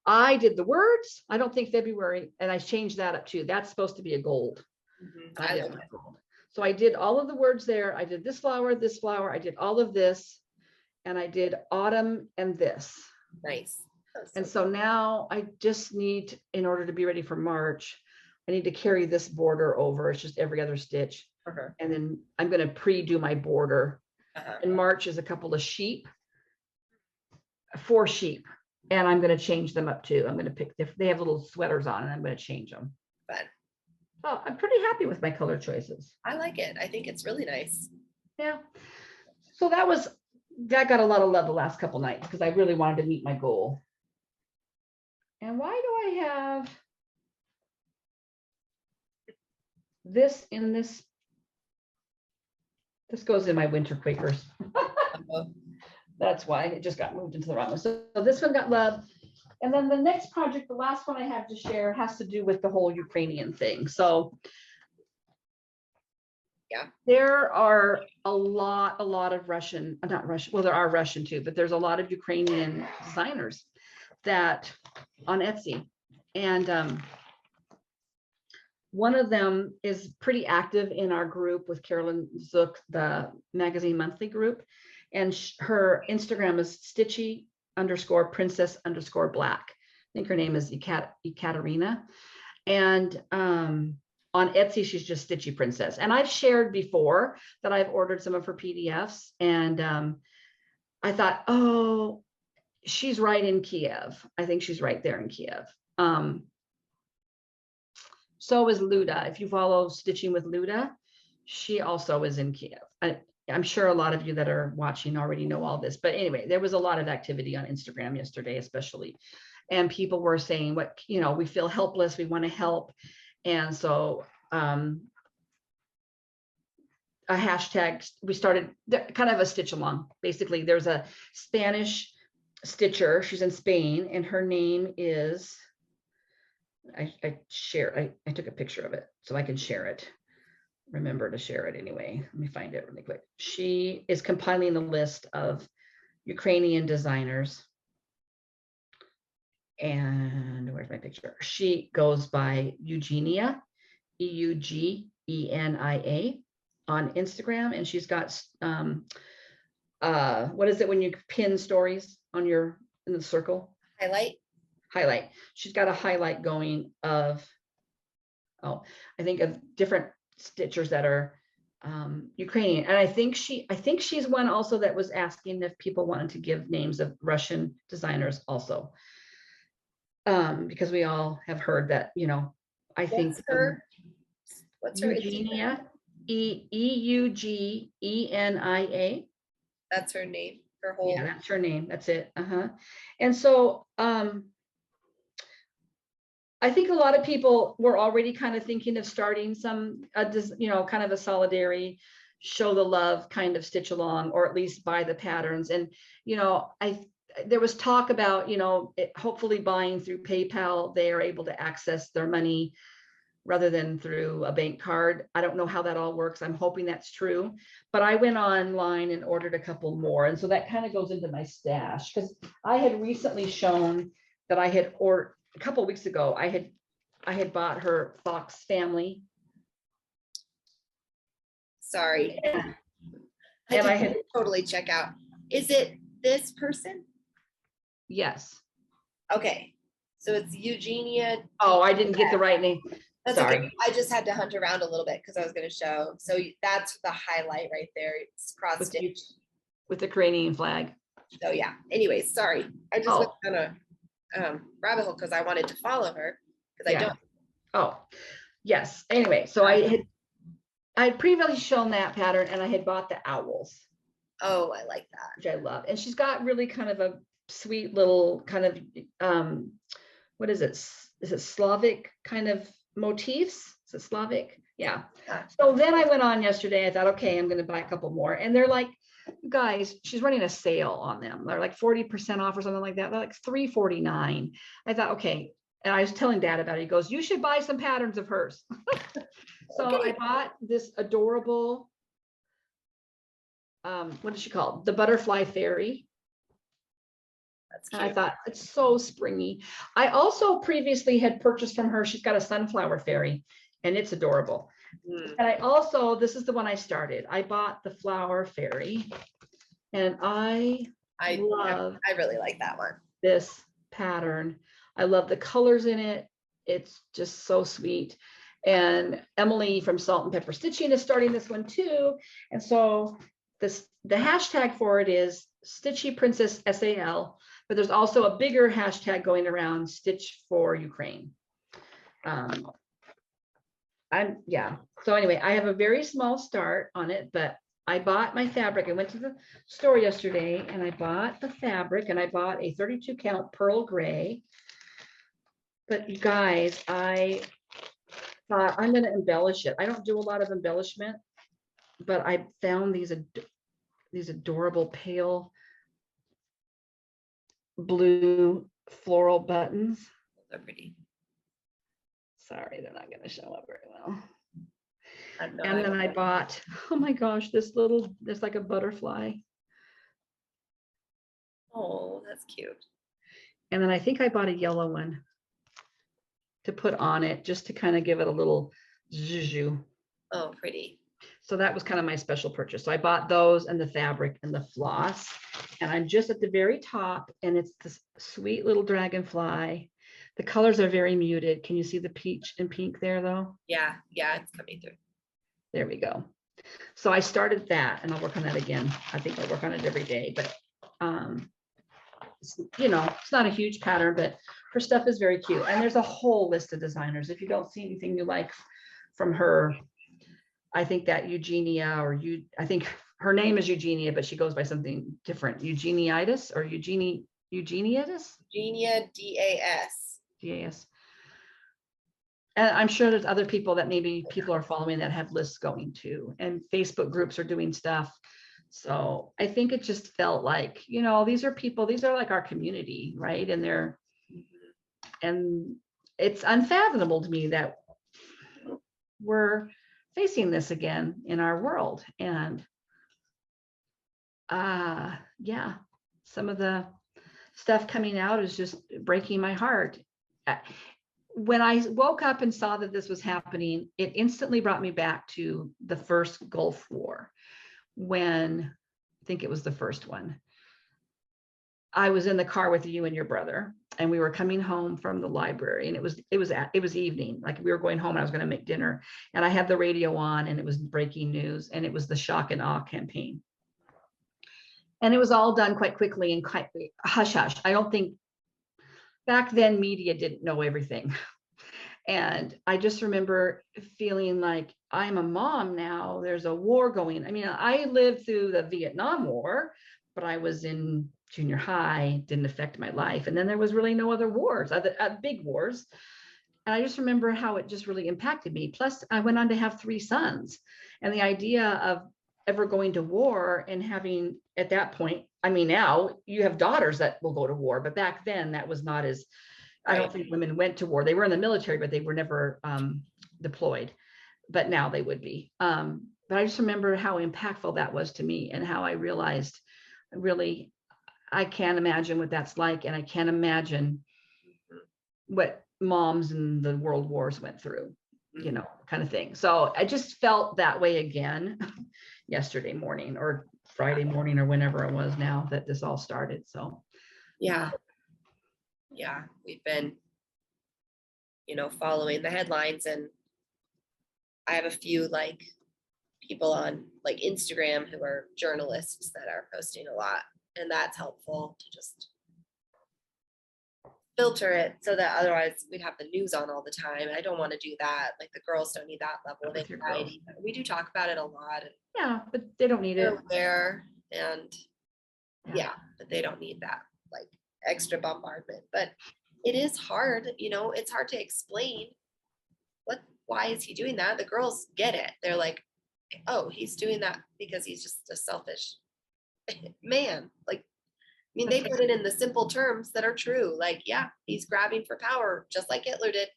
I did the words. I don't think February, and I changed that up too. That's supposed to be a gold. I like it. Gold. So I did all of the words there. I did this flower, I did all of this, and I did autumn and this. Nice. And so now I just need, in order to be ready for March, I need to carry this border over. It's just every other stitch. And then I'm going to pre-do my border. In March is a couple of sheep, 4 sheep. And I'm going to change them up too. I'm going to pick, they have little sweaters on and I'm going to change them. Fun. Oh, I'm pretty happy with my color choices. I like it. I think it's really nice. Yeah. So that got a lot of love the last couple nights because I really wanted to meet my goal. And why do I have this in this? This goes in my winter Quakers. That's why it just got moved into the wrong one. So this one got love. And then the next project, the last one I have to share, has to do with the whole Ukrainian thing. So yeah, there are a lot of Russian, not Russian, well, there are Russian too, but there's a lot of Ukrainian designers that on Etsy. And one of them is pretty active in our group with Carolyn Zook, the Magazine Monthly group. And her Instagram is Stitchy_princess_black. I think her name is Kateryna. And on Etsy, she's just Stitchy Princess. And I've shared before that I've ordered some of her PDFs. And I thought, oh, she's right in Kiev. I think she's right there in Kiev. So is Luda. If you follow Stitching with Luda, she also is in Kiev. I'm sure a lot of you that are watching already know all this, but anyway, there was a lot of activity on Instagram yesterday, especially, and people were saying we feel helpless, we want to help. And so a hashtag, we started kind of a stitch along. Basically, there's a Spanish stitcher, she's in Spain, and her name is, I took a picture of it so I can share it. Remember to share it anyway. Let me find it really quick. She is compiling the list of Ukrainian designers. And where's my picture? She goes by Eugenia, EUGENIA on Instagram. And she's got, what is it when you pin stories on in the circle? Highlight. She's got a highlight going of, I think of different stitchers that are Ukrainian. And I think she's one also that was asking if people wanted to give names of Russian designers also. Because we all have heard that, you know, I think What's her Eugenia, Eugenia. That's her name. Her whole. Yeah, that's her name. That's it. And so I think a lot of people were already kind of thinking of starting some, you know, kind of a solidarity, show the love kind of stitch along, or at least buy the patterns. And, you know, there was talk about, you know, hopefully buying through PayPal, they are able to access their money rather than through a bank card. I don't know how that all works. I'm hoping that's true, but I went online and ordered a couple more. And so that kind of goes into my stash, because I had recently shown that I had ordered a couple of weeks ago, I had bought her Fox family. Sorry. And I had totally check out. Is it this person? Yes. Okay. So it's Eugenia. Oh, I didn't get the right name. That's Sorry. okay. I just had to hunt around a little bit because I was going to show. So that's the highlight right there. It's cross stitch with the Ukrainian flag. So yeah. Anyways, sorry. I just went on a rabbit hole because I wanted to follow her because I don't. Oh, yes. Anyway, so I had previously shown that pattern, and I had bought the owls. Oh, I like that. Which I love. And she's got really kind of a sweet little kind of what is it? Is it Slavic kind of motifs? Is it Slavic? Yeah. So then I went on yesterday. I thought, okay, I'm going to buy a couple more, and they're like, guys, she's running a sale on them. They're like 40% off or something like that. They're like $3.49. I thought, okay. And I was telling Dad about it. He goes, you should buy some patterns of hers. So okay. I bought this adorable, what is she called? The Butterfly Fairy. That's cute. And I thought, it's so springy. I also previously had purchased from her, she's got a sunflower fairy, and it's adorable. And I also, this is the one I started. I bought the flower fairy, and I really like that one. This pattern. I love the colors in it. It's just so sweet. And Emily from Salt and Pepper Stitching is starting this one too. And so the hashtag for it is Stitchy Princess SAL, but there's also a bigger hashtag going around, Stitch for Ukraine. So anyway, I have a very small start on it, but I bought my fabric. I went to the store yesterday and I bought the fabric, and I bought a 32 count pearl gray. But you guys, I thought I'm going to embellish it. I don't do a lot of embellishment, but I found these adorable pale blue floral buttons. They're pretty. Sorry, they're not going to show up very well. And then I bought, oh my gosh, there's like a butterfly. Oh, that's cute. And then I think I bought a yellow one to put on it, just to kind of give it a little zhuzh. Oh, pretty. So that was kind of my special purchase. So I bought those and the fabric and the floss, and I'm just at the very top, and it's this sweet little dragonfly. The colors are very muted. Can you see the peach and pink there though? Yeah, it's coming through. There we go. So I started that, and I'll work on that again. I think I'll work on it every day, but you know, it's not a huge pattern, but her stuff is very cute. And there's a whole list of designers. If you don't see anything you like from her, I think that Eugenia, I think her name is Eugenia, but she goes by something different. Eugeniitis or Eugeniitis? Eugenia DAS. DAS. And I'm sure there's other people that maybe people are following that have lists going too. And Facebook groups are doing stuff. So I think it just felt like, you know, these are people, these are like our community, right? And it's unfathomable to me that we're facing this again in our world. And yeah, some of the stuff coming out is just breaking my heart. When I woke up and saw that this was happening, it instantly brought me back to the first Gulf War, when I think it was the first one. I was in the car with you and your brother, and we were coming home from the library, and it was evening, like we were going home and I was going to make dinner, and I had the radio on and it was breaking news, and it was the shock and awe campaign. And it was all done quite quickly and quite hush hush. I don't think back then media didn't know everything. And I just remember feeling like I'm a mom now. There's a war going. I mean, I lived through the Vietnam War, but I was in junior high, didn't affect my life. And then there was really no other wars, other big wars. And I just remember how it just really impacted me. Plus, I went on to have 3 sons. And the idea of ever going to war and having, at that point, I mean, now you have daughters that will go to war, but back then that was not as, I don't think women went to war. They were in the military, but they were never deployed. But now they would be. But I just remember how impactful that was to me, and how I realized, really, I can't imagine what that's like. And I can't imagine what moms in the world wars went through, you know, kind of thing. So I just felt that way again yesterday morning or Friday morning or whenever it was now that this all started. So yeah, we've been, you know, following the headlines, and I have a few like people on like Instagram who are journalists that are posting a lot, and that's helpful to just filter it, so that otherwise we'd have the news on all the time. I don't want to do that. Like, the girls don't need that level of anxiety. We do talk about it a lot, and yeah, but they don't need it. they're aware, and yeah, but they don't need that like extra bombardment. But it is hard, you know, it's hard to explain why is he doing that? The girls get it. They're like, oh, he's doing that because he's just a selfish man. Like, I mean, they put it in the simple terms that are true. Like, yeah, he's grabbing for power just like Hitler did,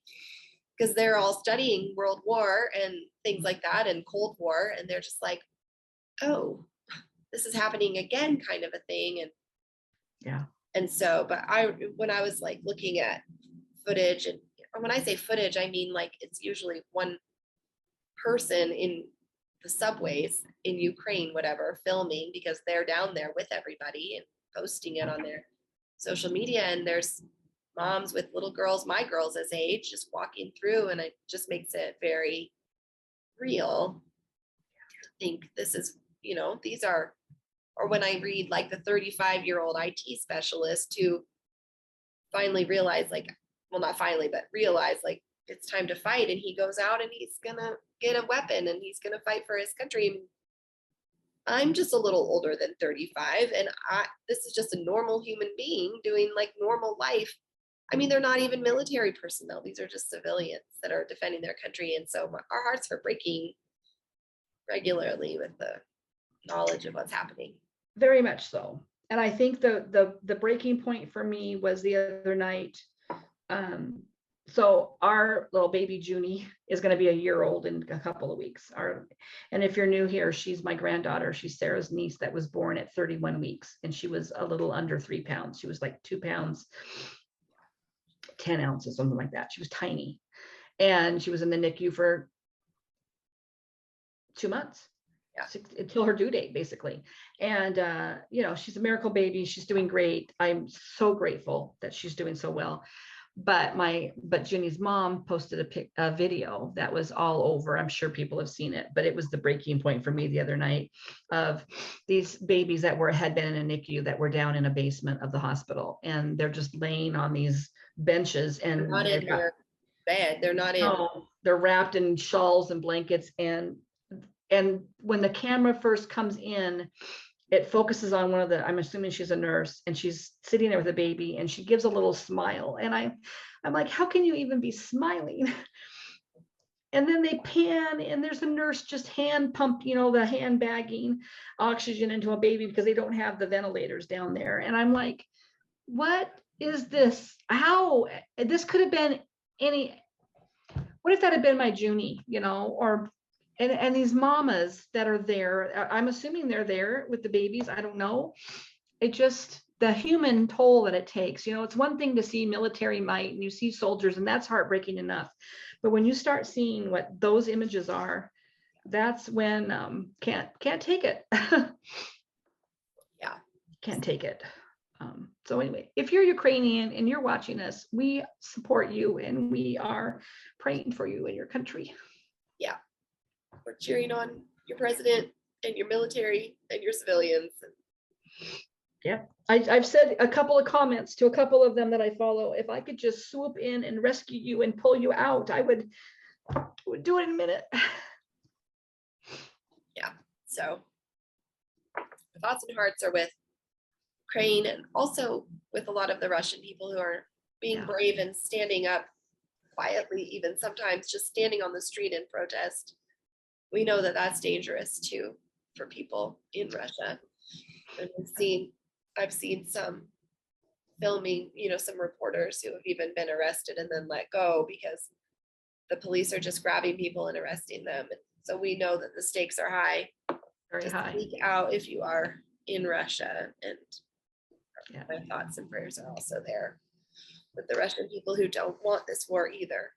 because they're all studying World War and things like that, and Cold War, and they're just like, oh, this is happening again, kind of a thing. And yeah. And so, but when I was like looking at footage, and when I say footage, I mean like it's usually one person in the subways in Ukraine, whatever, filming, because they're down there with everybody and posting it on their social media. And there's moms with little girls, my girls as age, just walking through, and it just makes it very real. I think this is, you know, these are, or when I read like the 35-year-old IT specialist who finally realized, like, well, not finally, but realized like it's time to fight, and he goes out and he's gonna get a weapon and he's gonna fight for his country. I'm just a little older than 35, and this is just a normal human being doing like normal life. I mean, they're not even military personnel. These are just civilians that are defending their country. And so our hearts are breaking regularly with the knowledge of what's happening. Very much so. And I think the breaking point for me was the other night. So our little baby Junie is going to be a year old in a couple of weeks. And if you're new here, she's my granddaughter. She's Sarah's niece that was born at 31 weeks, and she was a little under 3 pounds. She was like 2 pounds, 10 ounces, something like that. She was tiny, and she was in the NICU for 2 months. Until her due date, basically. And you know, she's a miracle baby. She's doing great. I'm so grateful that she's doing so well. But Junie's mom posted a video that was all over. I'm sure people have seen it, but it was the breaking point for me the other night of these babies that had been in a NICU that were down in a basement of the hospital, and they're just laying on these benches, and they're not in their bed. They're not in. No, they're wrapped in shawls and blankets, and when the camera first comes in, it focuses on one of the, I'm assuming she's a nurse, and she's sitting there with a baby, and she gives a little smile. And I'm like, how can you even be smiling? And then they pan, and there's a nurse just hand pump, you know, the hand bagging oxygen into a baby because they don't have the ventilators down there. And I'm like, what is this? How? This could have been what if that had been my Junie, you know, or and these mamas that are there, I'm assuming they're there with the babies. I don't know. It just, the human toll that it takes, you know, it's one thing to see military might and you see soldiers, and that's heartbreaking enough. But when you start seeing what those images are, that's when can't take it. Yeah. Can't take it. So anyway, if you're Ukrainian and you're watching us, we support you and we are praying for you in your country. We're cheering on your president and your military and your civilians. Yeah, I've said a couple of comments to a couple of them that I follow. If I could just swoop in and rescue you and pull you out, I would do it in a minute. Yeah. So the thoughts and hearts are with Ukraine and also with a lot of the Russian people who are being Yeah. brave and standing up quietly, even sometimes just standing on the street in protest. We know that that's dangerous too for people in Russia. And I've seen some filming, some reporters who have even been arrested and then let go because the police are just grabbing people and arresting them. And so we know that the stakes are high. Very Just high. speak out if you are in Russia, and Yeah. my thoughts and prayers are also there with the Russian people who don't want this war either.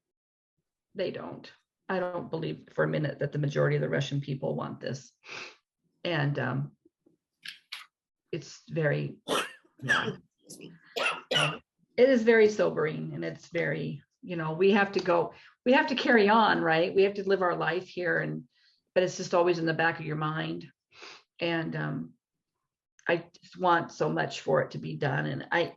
They don't. I don't believe for a minute that the majority of the Russian people want this. And it's very, yeah, Excuse me. it is very sobering, and it's very, we have to carry on, right? We have to live our life here, but it's just always in the back of your mind. And I just want so much for it to be done. And I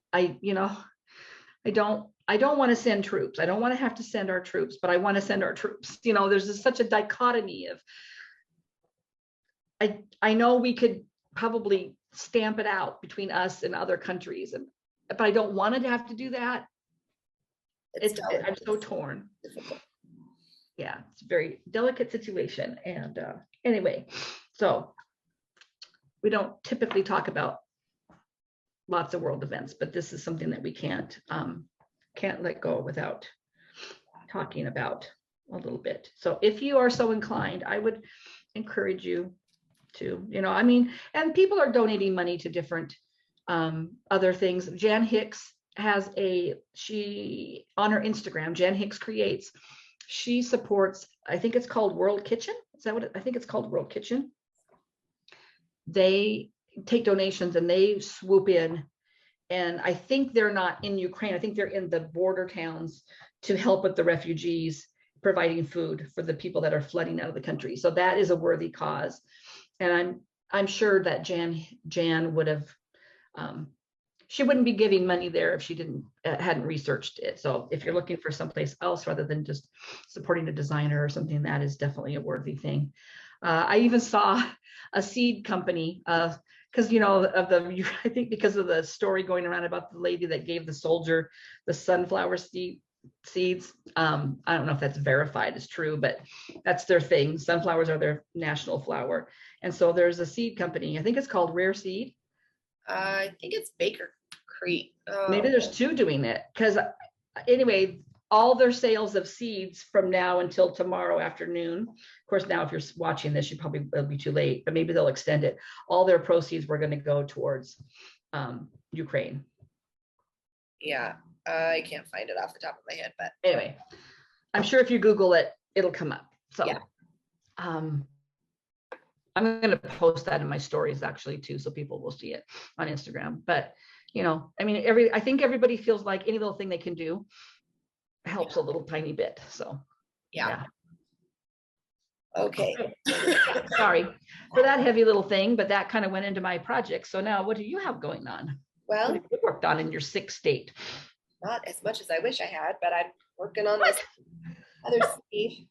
don't want to send troops. I don't want to have to send our troops, but I want to send our troops. There's such a dichotomy of, I know we could probably stamp it out between us and other countries, but I don't want to have to do that. I'm so torn. Difficult. Yeah, it's a very delicate situation. And anyway, so we don't typically talk about lots of world events, but this is something that we can't let go without talking about a little bit. So if you are so inclined, I would encourage you to, and people are donating money to different other things. Jan Hicks has she on her Instagram, Jan Hicks Creates, she supports, I think it's called World Kitchen. Is that what I think it's called? World Kitchen. They take donations and they swoop in. And I think they're not in Ukraine. I think they're in the border towns to help with the refugees, providing food for the people that are flooding out of the country. So that is a worthy cause. And I'm sure that Jan would have, she wouldn't be giving money there if she hadn't researched it. So if you're looking for someplace else rather than just supporting a designer or something, that is definitely a worthy thing. I even saw a seed company, because I think because of the story going around about the lady that gave the soldier the sunflower seeds. I don't know if that's verified as true, but that's their thing. Sunflowers are their national flower. And so there's a seed company, I think it's called Rare Seed. I think it's Baker Creek. Maybe there's two doing it, because anyway, all their sales of seeds from now until tomorrow afternoon. Of course, now if you're watching this, it'll be too late, but maybe they'll extend it. All their proceeds were going to go towards Ukraine. Yeah, I can't find it off the top of my head, but anyway, I'm sure if you Google it, it'll come up. So yeah. I'm going to post that in my stories actually too, so people will see it on Instagram. But I think everybody feels like any little thing they can do helps a little tiny bit. So yeah. Okay. Sorry for that heavy little thing, but that kind of went into my project. So now what do you have going on? Well, what have you worked on in your sick state? Not as much as I wish I had, but I'm working on this other sleeve.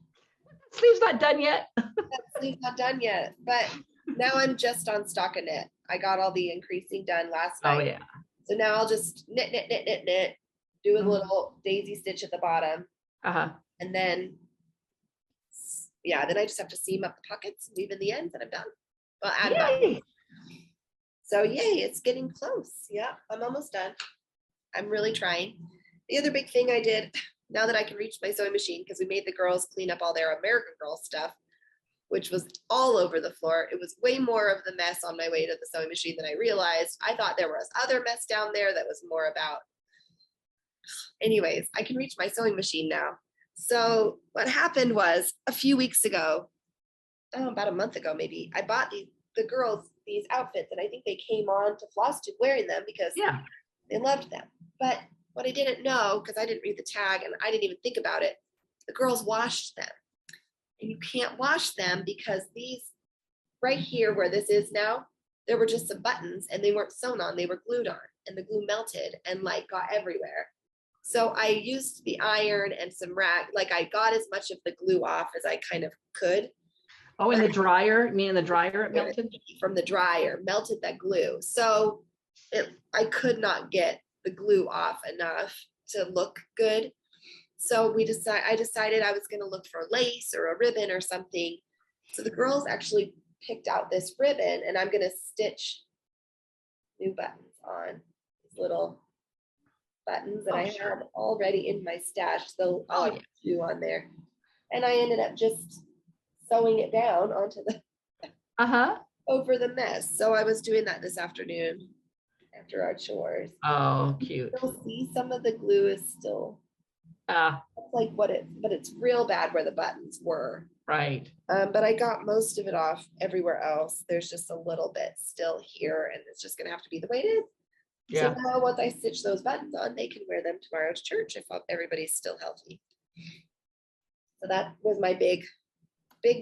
Sleeve's not done yet. That sleeve's not done yet, but now I'm just on stockinette. I got all the increasing done last night. Oh yeah. So now I'll just knit, do a little daisy stitch at the bottom. And then, then I just have to seam up the pockets, leave in the ends, and I'm done. Well, add buttons. So yay, it's getting close. Yeah, I'm almost done. I'm really trying. The other big thing I did, now that I can reach my sewing machine, because we made the girls clean up all their American Girl stuff, which was all over the floor. It was way more of the mess on my way to the sewing machine than I realized. I thought there was other mess down there that was more about. Anyways, I can reach my sewing machine now. So what happened was a few weeks ago, about a month ago maybe, I bought the girls these outfits, and I think they came on to Flosstube wearing them because They loved them. But what I didn't know, because I didn't read the tag and I didn't even think about it, the girls washed them. And you can't wash them because these right here where this is now, there were just some buttons and they weren't sewn on, they were glued on, and the glue melted and like got everywhere. So I used the iron and some rag, like I got as much of the glue off as I kind of could. Oh, in the dryer, you mean in the dryer it melted? From the dryer, melted that glue. So I could not get the glue off enough to look good. So I decided I was going to look for lace or a ribbon or something. So the girls actually picked out this ribbon, and I'm going to stitch new buttons on these little buttons that I had already in my stash. So I'll do on there. And I ended up just sewing it down onto the over the mess. So I was doing that this afternoon after our chores. Oh, cute. You'll see some of the glue is still that's like but it's real bad where the buttons were. Right. But I got most of it off everywhere else. There's just a little bit still here, and it's just gonna have to be the way it is. Yeah. So now once I stitch those buttons on, they can wear them tomorrow to church if everybody's still healthy. So that was my big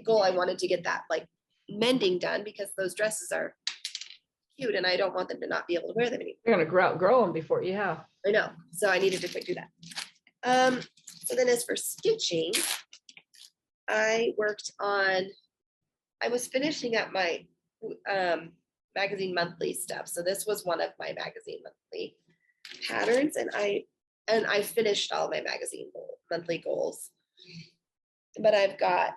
goal. I wanted to get that like mending done because those dresses are cute and I don't want them to not be able to wear them anymore. You're gonna grow them before, yeah. I know. So I needed to do that. So then as for stitching, I was finishing up my magazine monthly stuff. So this was one of my magazine monthly patterns, and I finished all my magazine monthly goals. But I've got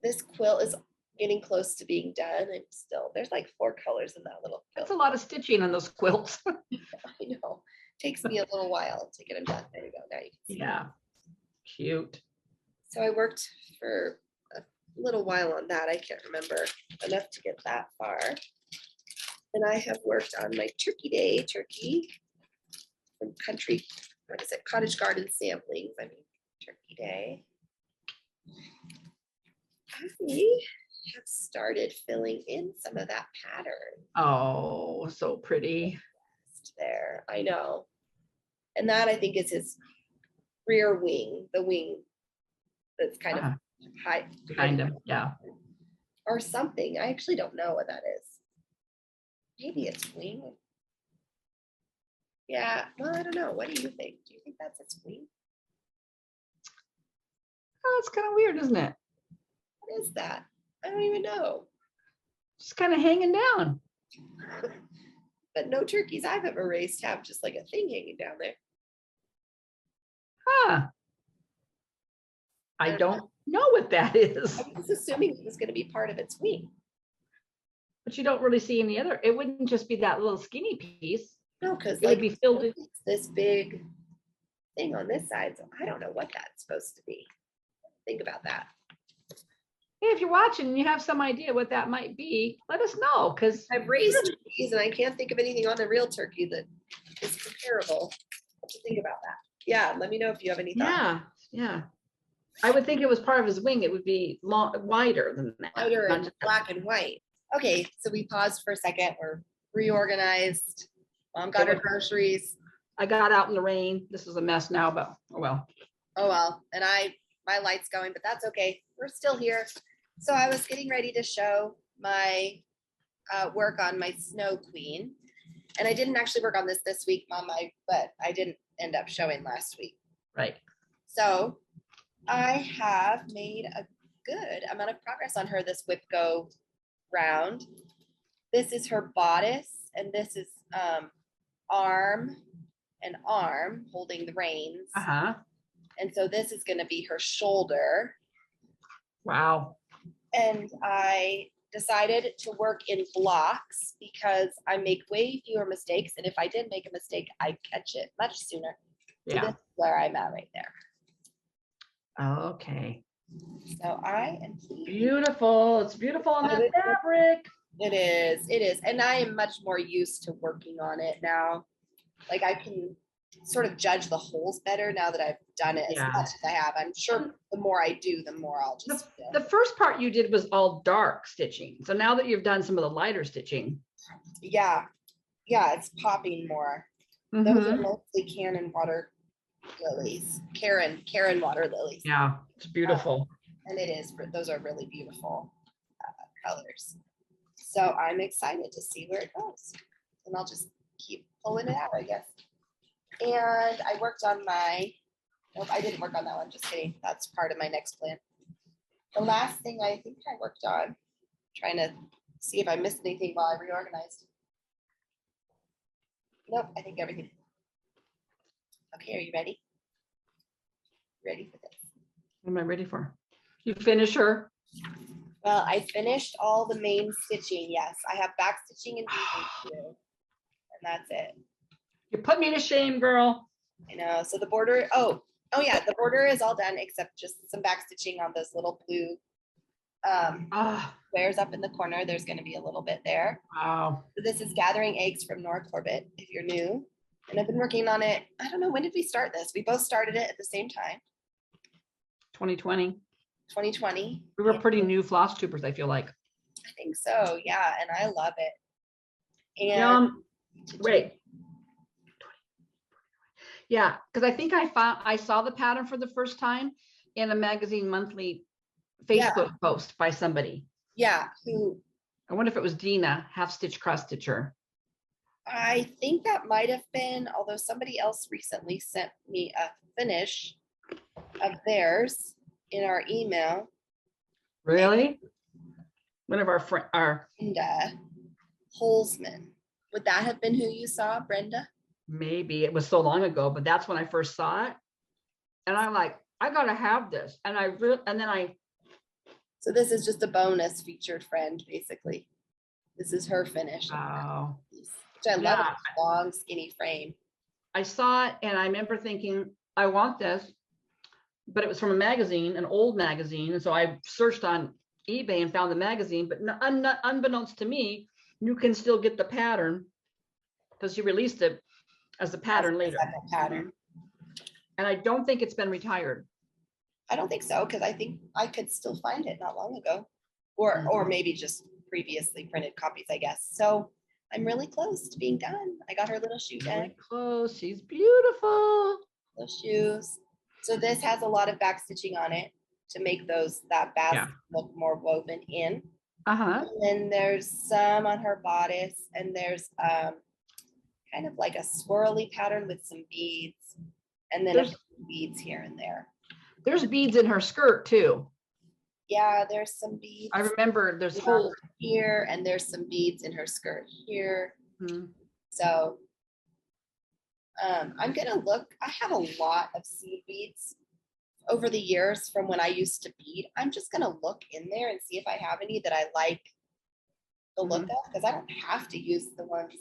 this quilt is getting close to being done. I'm still, there's like 4 colors in that little quilt. That's a lot of stitching on those quilts. I know. Takes me a little while to get them done. There you go. Now you can see. Yeah. Cute. So I worked for a little while on that. I can't remember enough to get that far. And I have worked on my Turkey Day turkey from Cottage Garden Samplings. I mean, Turkey Day. I have started filling in some of that pattern. Oh, so pretty. There, I know. And that I think is his rear wing, the wing that's kind of high. Kind of, yeah. Or something. I actually don't know what that is. Maybe it's wing. Yeah, well, I don't know. What do you think? Do you think that's its wing? Oh, it's kind of weird, isn't it? What is that? I don't even know. Just kind of hanging down. But no turkeys I've ever raised have just like a thing hanging down there. Huh. I don't know what that is. I was assuming it was going to be part of its wing. But you don't really see any other. It wouldn't just be that little skinny piece. No, because it would be filled with this big thing on this side. So I don't know what that's supposed to be. Think about that. Hey, if you're watching and you have some idea what that might be, let us know, because I've raised turkeys and I can't think of anything on a real turkey that is comparable. What do you think about that? Yeah, let me know if you have any thoughts. Yeah. I would think it was part of his wing. It would be wider than that. Wider and black and white. Okay, so we paused for a second. We're reorganized. Mom got her groceries. I got out in the rain. This is a mess now, but oh well. Oh well, and my light's going, but that's okay. We're still here. So I was getting ready to show my work on my Snow Queen. And I didn't actually work on this week, Mom, but I didn't end up showing last week. Right. So I have made a good amount of progress on her this whip go round. This is her bodice, and this is arm and arm holding the reins. And so this is going to be her shoulder. Wow. And I decided to work in blocks because I make way fewer mistakes. And if I did make a mistake, I catch it much sooner. Yeah. So this is where I'm at right there. Okay. So I am beautiful. It's beautiful on that fabric. It is. And I am much more used to working on it now. Like I can sort of judge the holes better now that I've done it as much as I have. I'm sure the more I do, the more I'll just the first part you did was all dark stitching. So now that you've done some of the lighter stitching. Yeah, it's popping more. Those are Mhm. mostly Karen water lilies. Karen water lilies. Yeah, it's beautiful. And it is, those are really beautiful colors. So I'm excited to see where it goes. And I'll just keep pulling it out, I guess. And I worked on nope, I didn't work on that one, just kidding. That's part of my next plan. The last thing I think I worked on, trying to see if I missed anything while I reorganized. Nope, I think everything. Okay, are you ready? Ready for this? What am I ready for? You finish her? Well, I finished all the main stitching. Yes, I have back stitching and weaving to do, and that's it. You put me to shame, girl. I know. So the border. Oh yeah, the border is all done except just some back stitching on those little blue squares up in the corner. There's going to be a little bit there. Wow. So this is Gathering Eggs from Nora Corbett. If you're new, and I've been working on it. I don't know, when did we start this? We both started it at the same time. 2020. 2020. We were pretty new floss tubers, I feel like. I think so. Yeah, and I love it. And wait. Yeah, because I think I saw the pattern for the first time in a magazine monthly Facebook post by somebody. Yeah, who? I wonder if it was Dina, half stitch cross stitcher. I think that might have been, although somebody else recently sent me a finish of theirs in our email. Really? One of our friends, Brenda Holzman. Would that have been who you saw, Brenda? Maybe. It was so long ago, but that's when I first saw it. And I'm like, I gotta have this. And So this is just a bonus featured friend, basically. This is her finish. Wow. Which I love, a long, skinny frame. I saw it and I remember thinking, I want this, but it was from a magazine, an old magazine. And so I searched on eBay and found the magazine, but unbeknownst to me, you can still get the pattern because you released it as a pattern later. Pattern. And I don't think it's been retired. I don't think so, because I think I could still find it not long ago, or maybe just previously printed copies, I guess. So I'm really close to being done. I got her little shoe done. Really close. She's beautiful. Little shoes. So this has a lot of back stitching on it to make that basket look more woven in. And then there's some on her bodice, and there's kind of like a swirly pattern with some beads, and then a few beads here and there. There's beads in her skirt too. Yeah, there's some beads. I remember there's holes here, and there's some beads in her skirt here. So I'm gonna look. I have a lot of seed beads over the years from when I used to bead. I'm just gonna look in there and see if I have any that I like the look of, because I don't have to use the ones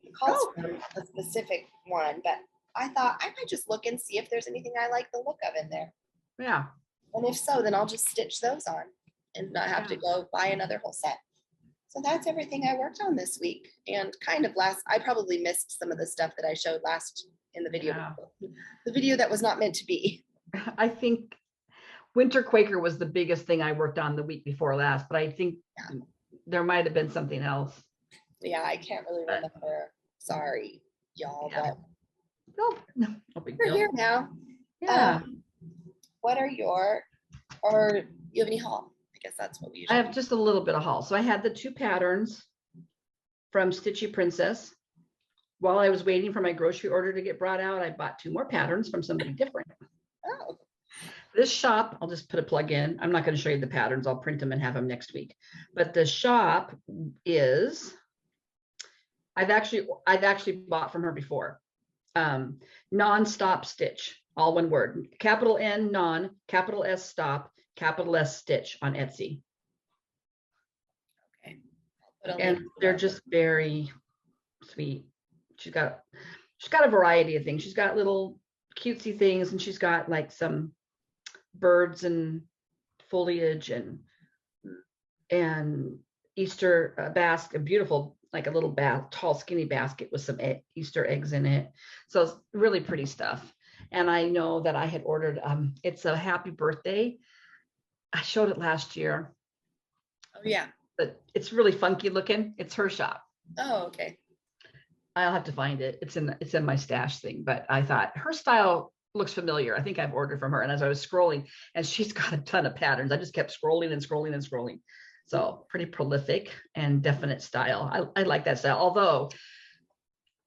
it calls for a specific one, but I thought I might just look and see if there's anything I like the look of in there. Yeah. And if so, then I'll just stitch those on and not have to go buy another whole set. So that's everything I worked on this week. And kind of I probably missed some of the stuff that I showed last in the video. The video that was not meant to be. I think Winter Quaker was the biggest thing I worked on the week before last, but I think there might have been something else. Yeah, I can't really remember. Sorry, y'all, but no big deal. We're here now. Yeah. What are or you have any haul? I guess that's what we usually I have just a little bit of haul. So I had the 2 patterns from Stitchy Princess. While I was waiting for my grocery order to get brought out, I bought 2 more patterns from somebody different. Oh. This shop, I'll just put a plug in. I'm not going to show you the patterns. I'll print them and have them next week. But the shop is, I've actually bought from her before. NonStopStitch, all one word. Capital N non, capital S stop, capital S stitch on Etsy. Okay. And they're just very sweet. She's got a variety of things. She's got little cutesy things, and she's got like some birds and foliage and Easter basket, beautiful, like a little tall skinny basket with some Easter eggs in it. So it's really pretty stuff. And I know that I had ordered, it's a happy birthday. I showed it last year. Oh yeah. But it's really funky looking. It's her shop. Oh, okay. I'll have to find it. It's in my stash thing, but I thought her style looks familiar. I think I've ordered from her. And as I was scrolling, and she's got a ton of patterns, I just kept scrolling and scrolling and scrolling. So pretty prolific and definite style. I like that style. Although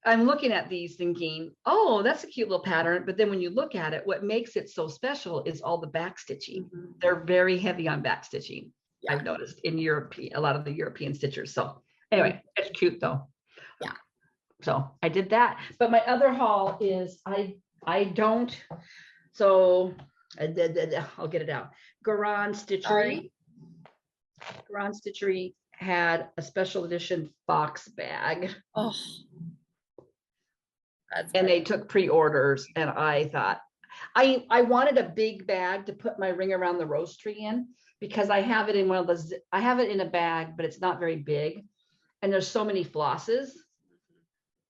I'm looking at these thinking, oh, that's a cute little pattern. But then when you look at it, what makes it so special is all the backstitching. They're very heavy on backstitching. Yeah. I've noticed in Europe, a lot of the European stitchers. So anyway, it's cute though. Yeah. So I did that. But my other haul is I don't. So I'll get it out. GoodReads Stitchery had a special edition box bag. Oh. And they took pre-orders, and I thought I wanted a big bag to put my ring around the rose tree in, because I have it in one of the I have it in a bag, but it's not very big, and there's so many flosses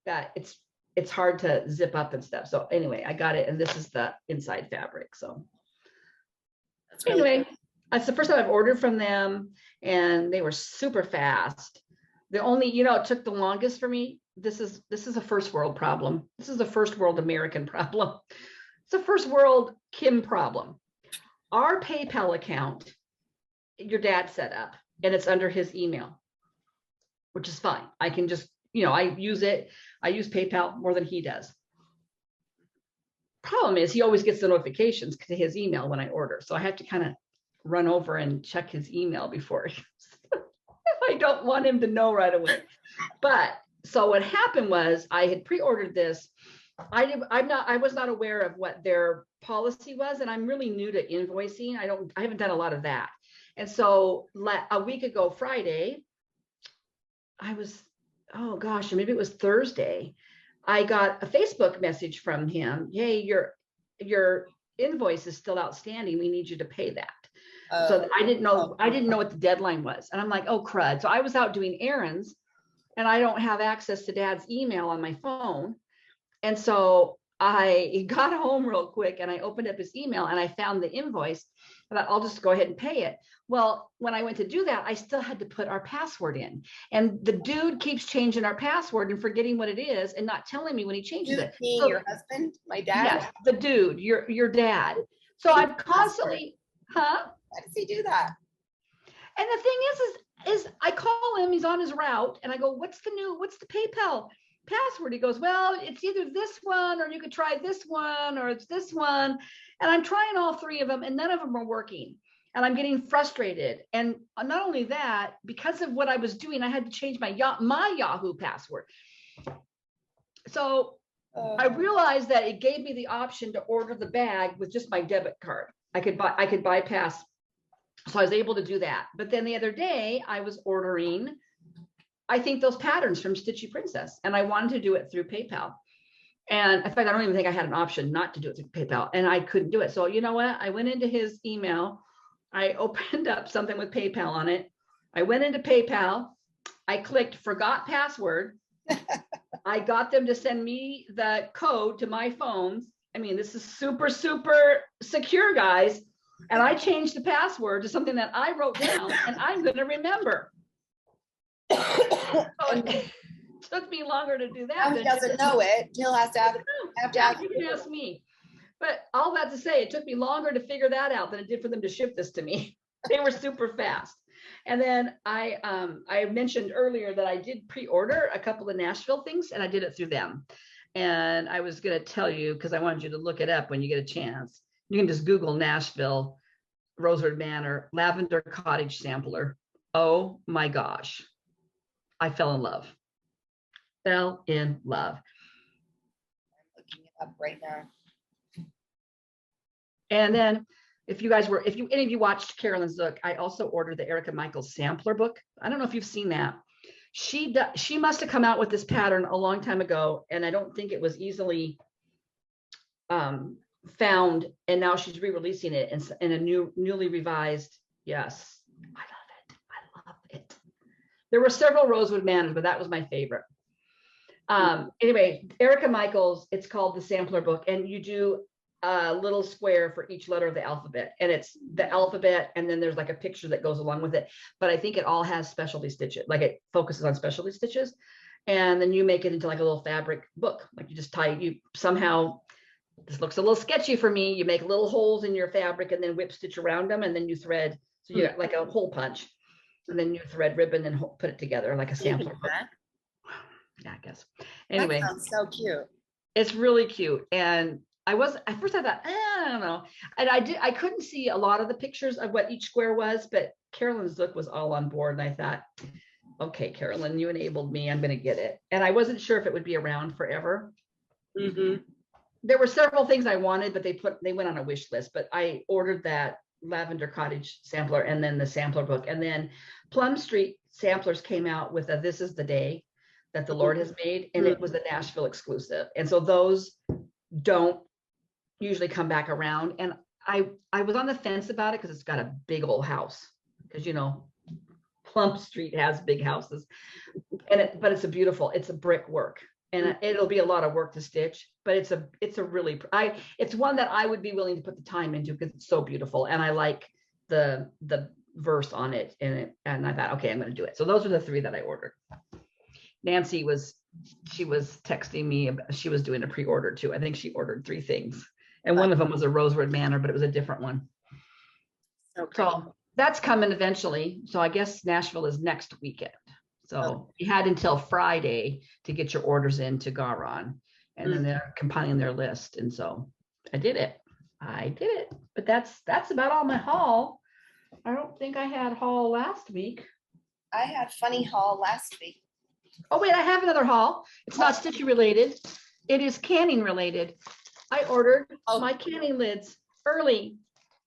that it's hard to zip up and stuff. So anyway, I got it, and this is the inside fabric. So that's really anyway, that's the first time I've ordered from them, and they were super fast. The only, it took the longest for me. This is a first world problem. This is a first world American problem. It's a first world Kim problem. Our PayPal account, your dad set up, and it's under his email, which is fine. I can just, I use it. I use PayPal more than he does. Problem is, he always gets the notifications to his email when I order. So I have to kind of run over and check his email before I don't want him to know right away. But so what happened was, I had pre-ordered this. I was not aware of what their policy was, and I'm really new to invoicing. I haven't done a lot of that. And so a week ago Friday, oh gosh, maybe it was Thursday, I got a Facebook message from him. Hey, your invoice is still outstanding. We need you to pay that. So I didn't know what the deadline was. And I'm like, oh crud. So I was out doing errands, and I don't have access to Dad's email on my phone. And so I got home real quick, and I opened up his email, and I found the invoice. I thought, I'll just go ahead and pay it. Well, when I went to do that, I still had to put our password in. And the dude keeps changing our password and forgetting what it is and not telling me when he changes it. So, your husband, my dad? Yes, the dude, your dad. So I'm constantly, huh? Why does he do that? And the thing is I call him, he's on his route, and I go, what's the PayPal password? He goes, well, it's either this one, or you could try this one, or it's this one. And I'm trying all three of them, and none of them are working. And I'm getting frustrated. And not only that, because of what I was doing, I had to change my Yahoo password. So I realized that it gave me the option to order the bag with just my debit card. I could bypass. So I was able to do that. But then the other day I was ordering, I think, those patterns from Stitchy Princess, and I wanted to do it through PayPal. And in fact, I don't even think I had an option not to do it through PayPal, and I couldn't do it. So you know what? I went into his email. I opened up something with PayPal on it. I went into PayPal. I clicked forgot password. I got them to send me the code to my phones. I mean, this is super, super secure, guys. And I changed the password to something that I wrote down, and I'm going to remember. So it took me longer to do that. He doesn't know it. He'll have to have you can ask me. But all that to say, it took me longer to figure that out than it did for them to ship this to me. They were super fast. And then I mentioned earlier that I did pre-order a couple of Nashville things, and I did it through them. And I was going to tell you, because I wanted you to look it up when you get a chance. You can just Google Nashville Rosewood Manor Lavender Cottage Sampler. Oh my gosh. I fell in love. Fell in love. I'm looking it up right now. And then if any of you watched Carolyn's book, I also ordered the Erica Michaels sampler book. I don't know if you've seen that. She must have come out with this pattern a long time ago, and I don't think it was easily found, and now she's re-releasing it in a newly revised. Yes, I love it. There were several Rosewood Manors, but that was my favorite. Anyway, Erica Michaels, it's called the sampler book, and you do a little square for each letter of the alphabet, and it's the alphabet, and then there's like a picture that goes along with it. But I think it all has specialty stitches, like it focuses on specialty stitches. And then you make it into like a little fabric book. Like you just you somehow, this looks a little sketchy for me. You make little holes in your fabric and then whip stitch around them, and then you thread. So you got like a hole punch, and then you thread ribbon and put it together like a sampler book. Yeah, I guess. Anyway, that sounds so cute. it's really cute. And at first I thought, I don't know. And I couldn't see a lot of the pictures of what each square was, but Carolyn's look was all on board. And I thought, okay, Carolyn, you enabled me. I'm going to get it. And I wasn't sure if it would be around forever. There were several things I wanted, but they went on a wish list. But I ordered that Lavender Cottage sampler and then the sampler book. And then Plum Street Samplers came out with This Is the Day That the Lord Has Made. And it was a Nashville exclusive. And so those don't usually come back around. And I was on the fence about it because it's got a big old house. Because, you know, Plum Street has big houses, but it's a brick work, and it'll be a lot of work to stitch, but it's it's one that I would be willing to put the time into because it's so beautiful. And I like the verse on it, and I thought, okay, I'm going to do it. So those are the 3 that I ordered. Nancy was texting me. She was doing a pre-order too. I think she ordered 3 things, and one of them was a Rosewood Manor, but it was a different one. So that's coming eventually. So I guess Nashville is next weekend. So you had until Friday to get your orders in to Garon, and then they're compiling their list. And so I did it. But that's about all my haul. I don't think I had haul last week. I had funny haul last week. Oh wait, I have another haul. It's not Stitchy related. It is canning related. I ordered my canning lids early.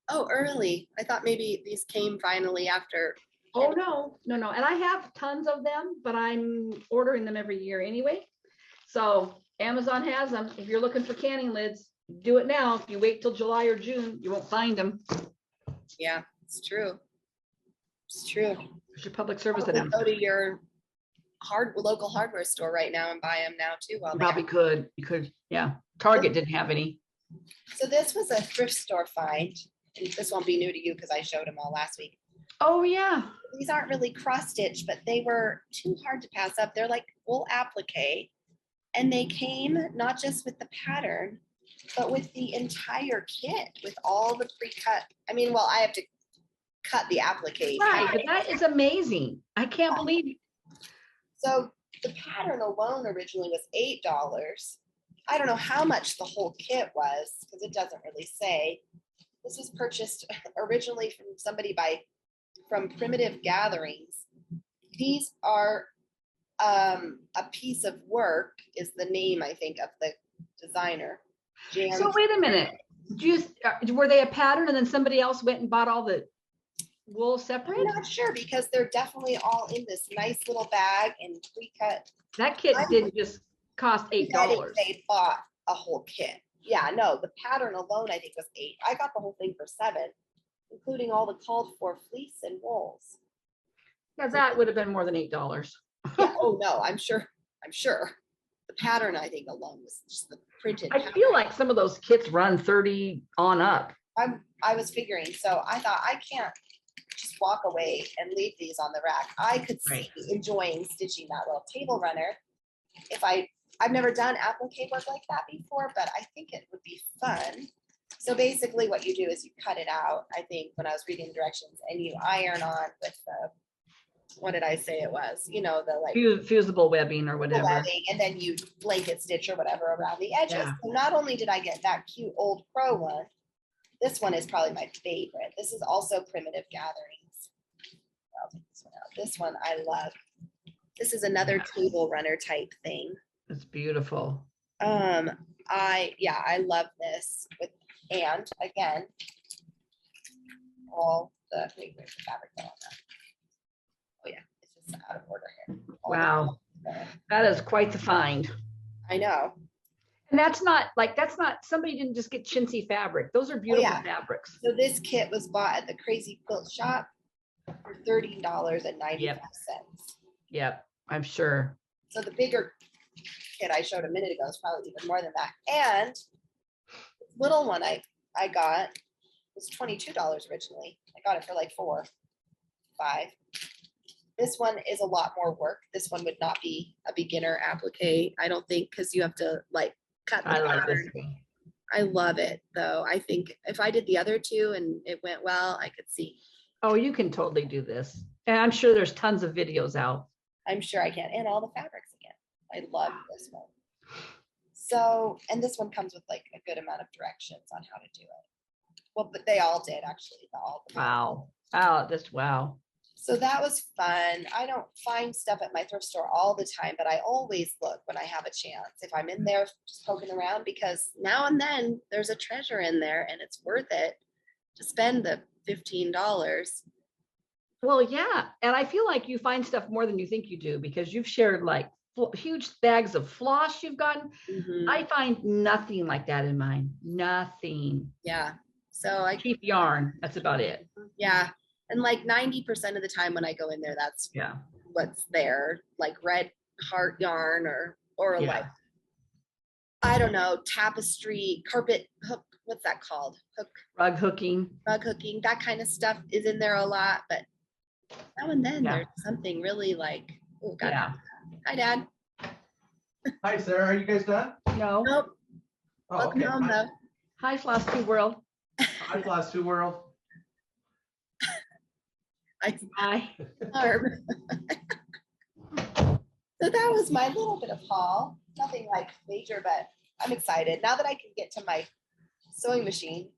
Oh, early. I thought maybe these came finally after. Oh, no. And I have tons of them, but I'm ordering them every year anyway. So Amazon has them. If you're looking for canning lids, do it now. If you wait till July or June, you won't find them. Yeah, it's true. It's true. There's your public service Go announcement. to your local hardware store right now and buy them now too. You probably could. You could. Yeah. Target didn't have any. So this was a thrift store find. And this won't be new to you because I showed them all last week. Oh yeah. These aren't really cross stitch, but they were too hard to pass up. They're like wool applique, and they came not just with the pattern, but with the entire kit, with all the pre-cut. I mean, well, I have to cut the applique. Right, but that is amazing. I can't believe it. So the pattern alone originally was $8. I don't know how much the whole kit was because it doesn't really say. This was purchased originally from somebody from Primitive Gatherings. These are a piece of work is the name, I think, of the designer. So wait a minute. Were they a pattern and then somebody else went and bought all the wool separate? I'm not sure because they're definitely all in this nice little bag and pre-cut. That kit didn't just cost $8. They bought a whole kit. Yeah, no, the pattern alone I think was $8. I got the whole thing for $7, including all the called for fleece and wools. Yeah, that would have been more than $8. Yeah, oh no, I'm sure. The pattern I think alone was just the printed. I feel like some of those kits run 30 on up. I was figuring, so I thought I can't just walk away and leave these on the rack. I could see enjoying stitching that little table runner. I've never done applique work like that before, but I think it would be fun. So basically what you do is you cut it out, I think, when I was reading the directions, and you iron on with the, what did I say it was? You know, the like fusible webbing or whatever. Webbing, and then you blanket stitch or whatever around the edges. Yeah. So not only did I get that cute old crow one, this one is probably my favorite. This is also Primitive Gatherings. I'll take this one out. This one I love. This is another table runner type thing. It's beautiful. I love this and again, all the where's the fabric on that? Oh yeah, it's just out of order here. Wow, that is quite the find. I know. And that's not somebody didn't just get chintzy fabric. Those are beautiful fabrics. So this kit was bought at the Crazy Quilt Shop for $13.95. Yep, I'm sure. So the bigger kit I showed a minute ago is probably even more than that. And the little one I got was $22 originally. I got it for like $4, $5. This one is a lot more work. This one would not be a beginner applique, I don't think, because you have to like cut the I like pattern. this one. I love it though. I think if I did the other two and it went well, I could see. Oh, you can totally do this. And I'm sure there's tons of videos out. I'm sure I can. And all the fabrics again. I love this one. So, and this one comes with like a good amount of directions on how to do it. Well, but they all did actually. Wow. Wow. Wow. So that was fun. I don't find stuff at my thrift store all the time, but I always look when I have a chance. If I'm in there just poking around, because now and then there's a treasure in there and it's worth it to spend the $15. Well, yeah. And I feel like you find stuff more than you think you do because you've shared like huge bags of floss you've gotten. Mhm. I find nothing like that in mine. Nothing. Yeah. So I Cheap yarn. That's about it. yeah. And like 90% of the time when I go in there, that's Yeah. what's there, like red heart yarn or Yeah. like, I don't know, tapestry, carpet hook, what's that called? Hook, Rug hooking. rug hooking, that kind of stuff is in there a lot, but now and then Yeah. there's something really like, oh God. Yeah. Hi, Dad. Hi, Sarah. Are you guys done? No. Nope. Oh, Welcome okay. home though. Hi, Flosstube World. Hi, Flosstube World. Hi. So that was my little bit of haul. Nothing like major, but I'm excited. Now that I can get to my sewing machine,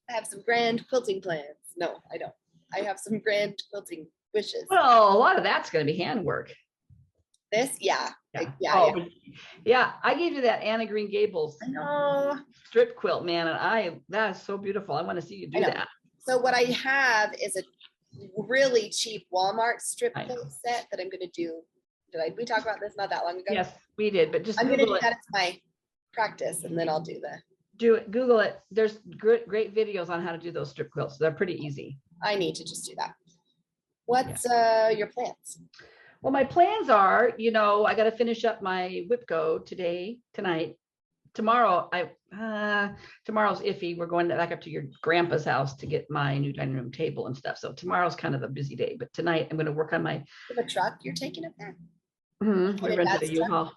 I have some grand quilting plans. No, I don't. I have some grand quilting wishes. Well, a lot of that's going to be handwork. This, yeah. Yeah. Oh, yeah. I gave you that Anna Green Gables I know. strip quilt, man. And that is so beautiful. I want to see you do I know. that. So what I have is a really cheap Walmart strip I know. quilt set that I'm going to do. We talk about this not that long ago? Yes, we did, but just I'm going to Google do it. that as my practice, and then I'll do the. Do it. Google it. There's great videos on how to do those strip quilts. They're pretty easy. I need to just do that. What's your plans? Well, my plans are, I got to finish up my WIPCO tonight. Tomorrow, tomorrow's iffy. We're going back up to your grandpa's house to get my new dining room table and stuff. So tomorrow's kind of a busy day, but tonight I'm going to work on my. You have a truck you're taking up there? We your rented dad's a U-Haul.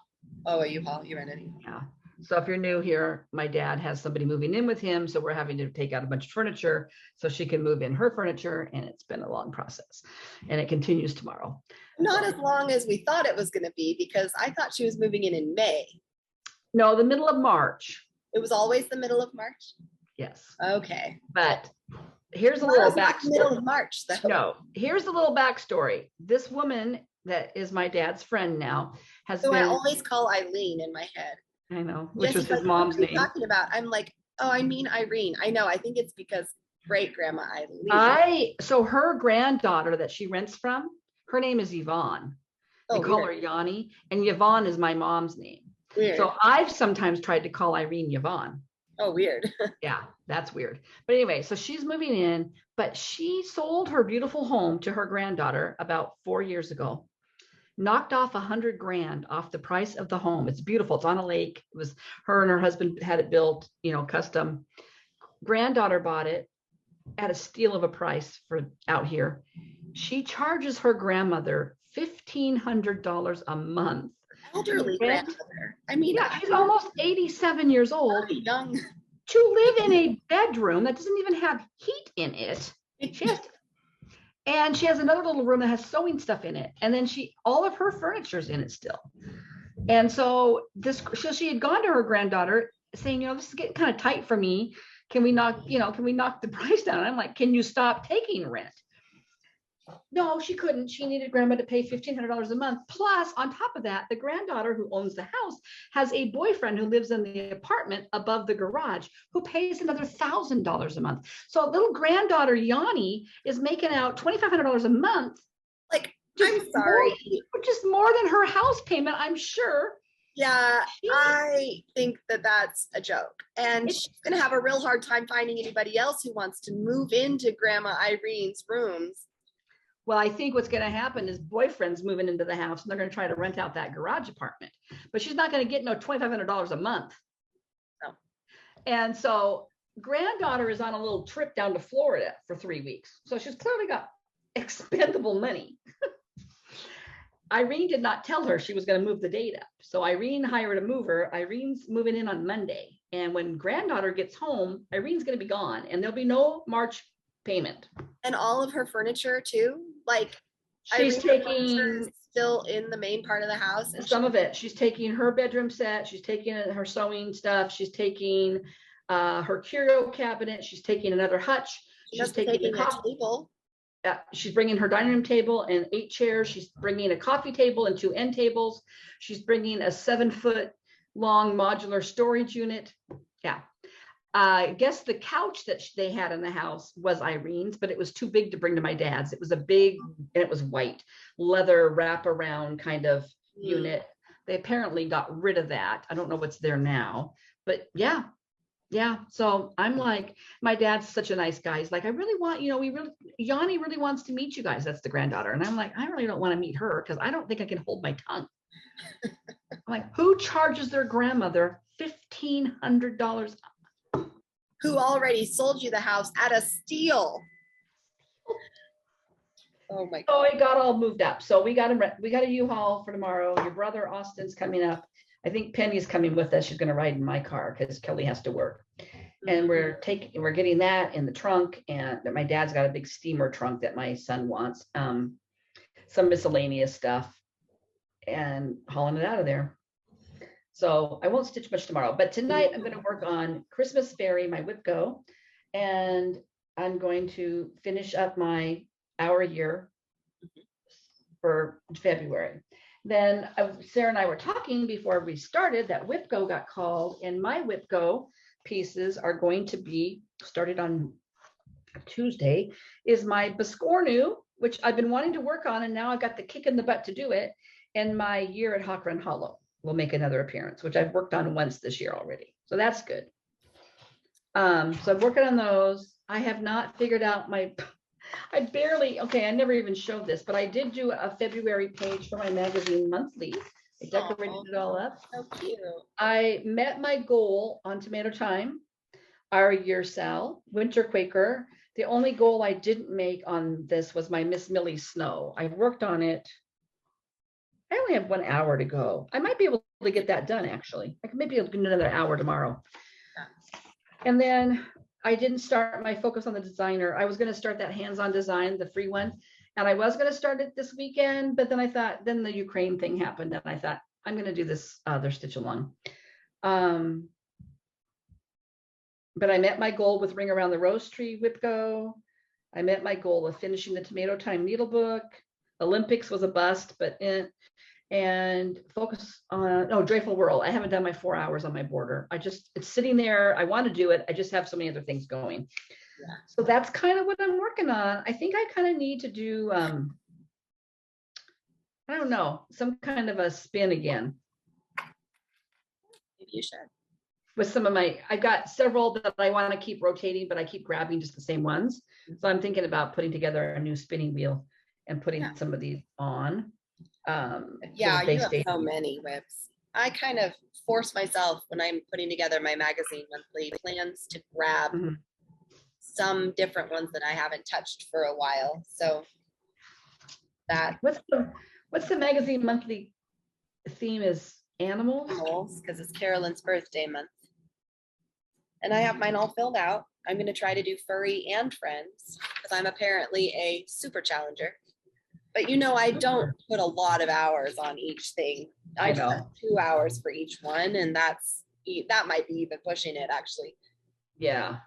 Oh, a U-Haul. You rented it. Yeah. So if you're new here, my dad has somebody moving in with him. So we're having to take out a bunch of furniture so she can move in her furniture. And it's been a long process and it continues tomorrow. Not as long as we thought it was going to be, because I thought she was moving in May. No, the middle of March. It was always the middle of March. Yes. Okay. But here's a Why little was it the middle backstory. of March though? No, here's a little backstory. This woman that is my dad's friend now has So I been, always call Eileen in my head. I know, which Jesse's was his like, mom's what are you name. talking about? I'm like, oh, I mean Irene. I know. I think it's because great grandma Eileen. So her granddaughter that she rents from, her name is Yvonne. They call her Yanni, and Yvonne is my mom's name. Weird. So I've sometimes tried to call Irene Yvonne. Oh, weird. Yeah, that's weird. But anyway, so she's moving in, but she sold her beautiful home to her granddaughter about 4 years ago. Knocked off $100,000 off the price of the home. It's beautiful. It's on a lake. It was her and her husband had it built, custom. Granddaughter bought it at a steal of a price for out here. She charges her grandmother $1,500 a month. Elderly Rent. grandmother. I mean, Yeah, she's almost 87 years old very young. to live in a bedroom that doesn't even have heat in it. And she has another little room that has sewing stuff in it. And then all of her furniture's in it still. And so she had gone to her granddaughter saying, this is getting kind of tight for me. Can we knock the price down? And I'm like, can you stop taking rent? No, she couldn't. She needed grandma to pay $1,500 a month. Plus, on top of that, the granddaughter who owns the house has a boyfriend who lives in the apartment above the garage who pays another $1,000 a month. So little granddaughter Yanni is making out $2,500 a month. Like, I'm sorry. Which is more than her house payment, I'm sure. Yeah, I think that that's a joke. And she's going to have a real hard time finding anybody else who wants to move into Grandma Irene's rooms. Well, I think what's going to happen is boyfriend's moving into the house and they're going to try to rent out that garage apartment, but she's not going to get no $2,500 a month. No. And so granddaughter is on a little trip down to Florida for 3 weeks. So she's clearly got expendable money. Irene did not tell her she was going to move the date up. So Irene hired a mover. Irene's moving in on Monday. And when granddaughter gets home, Irene's going to be gone and there'll be no March payment. And all of her furniture too, like She's Irene's furniture taking is still in the main part of the house. And some of it. She's taking her bedroom set. She's taking her sewing stuff. She's taking her curio cabinet. She's taking another hutch. She's taking the a coffee. table. She's bringing her dining room table and 8 chairs. She's bringing a coffee table and 2 end tables. She's bringing a 7-foot long modular storage unit. Yeah. I guess the couch that they had in the house was Irene's, but it was too big to bring to my dad's. It was a big, and it was white, leather wraparound kind of unit. They apparently got rid of that. I don't know what's there now, but yeah. Yeah. So I'm like, my dad's such a nice guy. He's like, I really want, Yanni really wants to meet you guys. That's the granddaughter. And I'm like, I really don't want to meet her because I don't think I can hold my tongue. I'm like, who charges their grandmother $1,500? Who already sold you the house at a steal. Oh my God. So it got all moved up. So we got a U-Haul for tomorrow. Your brother Austin's coming up. I think Penny's coming with us. She's going to ride in my car because Kelly has to work. And we're getting that in the trunk. And my dad's got a big steamer trunk that my son wants. Some miscellaneous stuff and hauling it out of there. So I won't stitch much tomorrow, but tonight I'm going to work on Christmas Fairy, my whip go, and I'm going to finish up my hour year for February. Then Sarah and I were talking before we started that whip go got called, and my whip go pieces are going to be started on Tuesday is my Biscornu, which I've been wanting to work on, and now I've got the kick in the butt to do it. And my year at Hawk Run Hollow will make another appearance, which I've worked on once this year already. So that's good. So I'm working on those. I have not figured out I never even showed this, but I did do a February page for my magazine monthly. I decorated it all up. So cute. I met my goal on Tomato Time, Our Year SAL, Winter Quaker. The only goal I didn't make on this was my Miss Millie Snow. I worked on it. I only have 1 hour to go. I might be able to get that done, actually. I could maybe do another hour tomorrow. And then I didn't start my focus on the designer. I was going to start that hands-on design, the free one. And I was going to start it this weekend, but then I thought, then the Ukraine thing happened. And I thought, I'm going to do this other Stitch Along. But I met my goal with Ring Around the Rose Tree Whip Go. I met my goal of finishing the Tomato Time Needlebook. Olympics was a bust, but and focus on Joyful Whirl. I haven't done my 4 hours on my border. It's sitting there. I want to do it. I just have so many other things going. Yeah. So that's kind of what I'm working on. I think I kind of need to do I don't know, some kind of a spin again. Maybe you should. With some of I've got several that I want to keep rotating, but I keep grabbing just the same ones. So I'm thinking about putting together a new spinning wheel and putting some of these on. You have so many whips. I kind of force myself when I'm putting together my magazine monthly plans to grab some different ones that I haven't touched for a while. So that what's the magazine monthly theme is animals? Because it's Carolyn's birthday month. And I have mine all filled out. I'm going to try to do furry and friends because I'm apparently a super challenger. But I don't put a lot of hours on each thing. I just have 2 hours for each one, and that might be even pushing it actually. Yeah.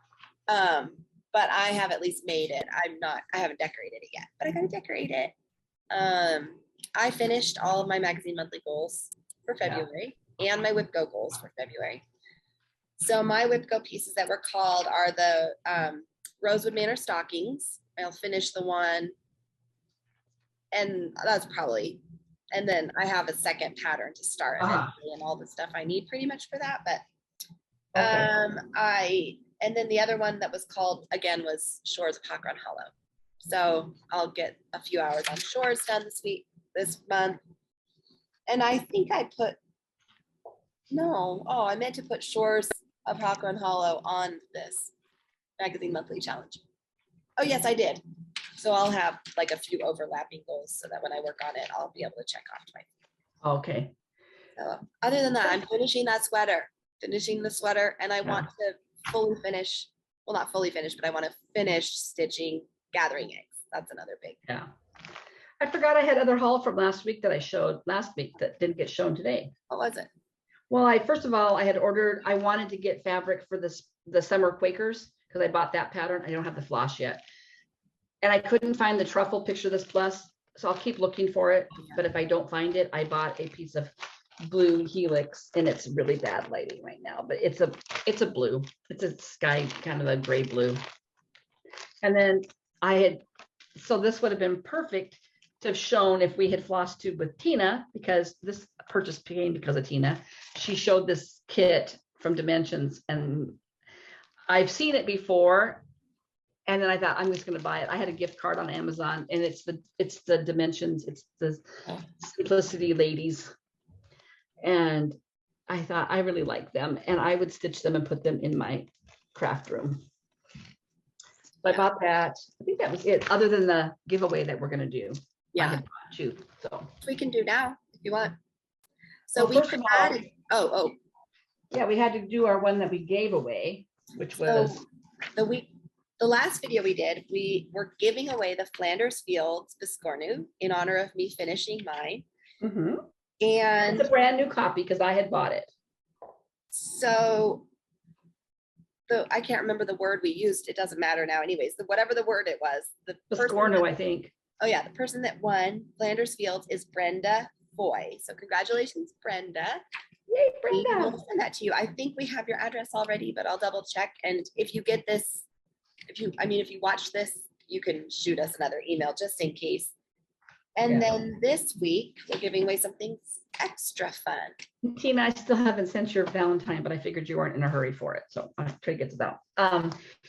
But I have at least made it. I haven't decorated it yet, but I gotta decorate it. I finished all of my magazine monthly goals for February and my Whip Go goals for February. So my Whip Go pieces that were called are the Rosewood Manor stockings. I'll finish the one. And that's probably, and then I have a second pattern to start and all the stuff I need pretty much for that. But and then the other one that was called again was Shores of Hawk Run Hollow. So I'll get a few hours on Shores done this month. And I think I meant to put Shores of Hawk Run Hollow on this magazine monthly challenge. Oh yes, I did. So I'll have like a few overlapping goals so that when I work on it, I'll be able to check off my. Okay. So other than that, I'm finishing that sweater, finishing the sweater, and I want to fully finish, well, not fully finish, but I want to finish stitching Gathering Eggs. That's another big. Yeah. I forgot I had other haul from last week that I showed last week that didn't get shown today. What was it? Well, first of all, I had ordered, I wanted to get fabric for the summer Quakers because I bought that pattern. I don't have the floss yet. And I couldn't find the truffle picture this plus, so I'll keep looking for it. But if I don't find it, I bought a piece of blue helix, and it's really bad lighting right now, but it's a blue. It's a sky, kind of a gray blue. And then so this would have been perfect to have shown if we had Flosstube with Tina, because this purchase came because of Tina. She showed this kit from Dimensions, and I've seen it before. And then I thought, I'm just going to buy it. I had a gift card on Amazon, and it's the Dimensions. It's the Simplicity Ladies. And I thought I really like them, and I would stitch them and put them in my craft room. So I bought that. I think that was it, other than the giveaway that we're going to do. Yeah, So we can do now if you want. So well, first of all, yeah, we had to do our one that we gave away, which was the last video we did. We were giving away the Flanders Fields Biscornu in honor of me finishing mine. And it's a brand new copy because I had bought it. So I can't remember the word we used. It doesn't matter now anyways. Whatever the word it was. The Biscornu, I think. Oh yeah, the person that won Flanders Fields is Brenda Foy. So congratulations, Brenda. Yay, Brenda. We'll send that to you. I think we have your address already, but I'll double check. And if you get this, if you watch this, you can shoot us another email just in case. And then this week, we're giving away something extra fun. Tina, I still haven't sent your Valentine, but I figured you weren't in a hurry for it. So I'll try to get this out.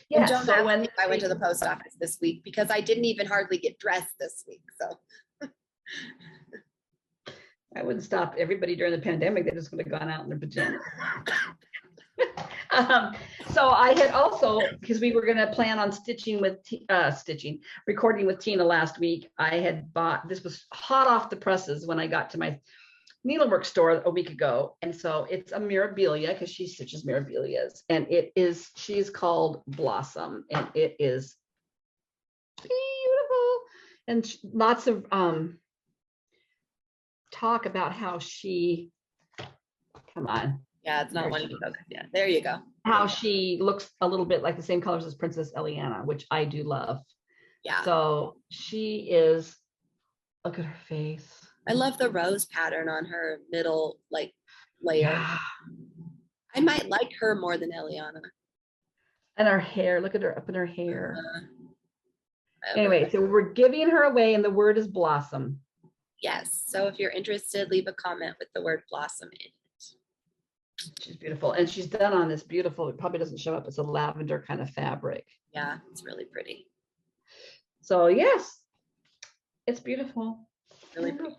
Yeah, so when I went to the post office this week, because I didn't even hardly get dressed this week. So I wouldn't stop everybody during the pandemic. They just would have gone out in their pajamas. So I had also, because we were going to plan on recording with Tina last week, I had bought, this was hot off the presses when I got to my needlework store a week ago. And so it's a Mirabilia, because she stitches Mirabilias, and she's called Blossom, and it is beautiful. And lots of talk about how she, come on. Yeah, it's not one of those. Yeah, there you go. How she looks a little bit like the same colors as Princess Eliana, which I do love. Yeah. So she is, look at her face. I love the rose pattern on her middle layer. Yeah. I might like her more than Eliana. And her hair, look at her up in her hair. Anyway, so we're giving her away, and the word is blossom. Yes. So if you're interested, leave a comment with the word blossom in it. She's beautiful, and she's done on this beautiful, it probably doesn't show up, it's a lavender kind of fabric. Yeah, it's really pretty. So yes, it's beautiful. Really pretty.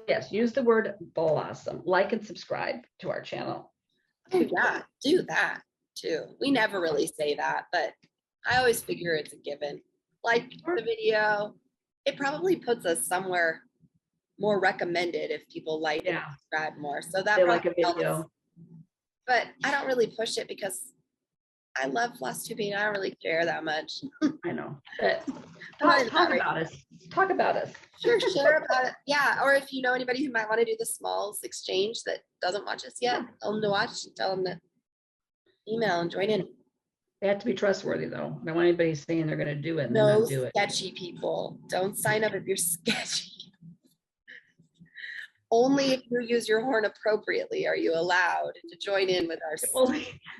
Yes, use the word blossom. Like and subscribe to our channel. Oh, yeah, do that too. We never really say that, but I always figure it's a given. Like the video, it probably puts us somewhere more recommended if people like and subscribe more. So that like a video. Helps. But I don't really push it because I love Flosstubing. I don't really care that much. I know. But talk about us. Talk about us. Sure, share about it. Yeah. Or if you know anybody who might want to do the smalls exchange that doesn't watch us yet, tell them to watch, tell them to email and join in. They have to be trustworthy though. I don't want anybody saying they're going to do it and no not do it. Sketchy people. Don't sign up if you're sketchy. Only if you use your horn appropriately are you allowed to join in with our.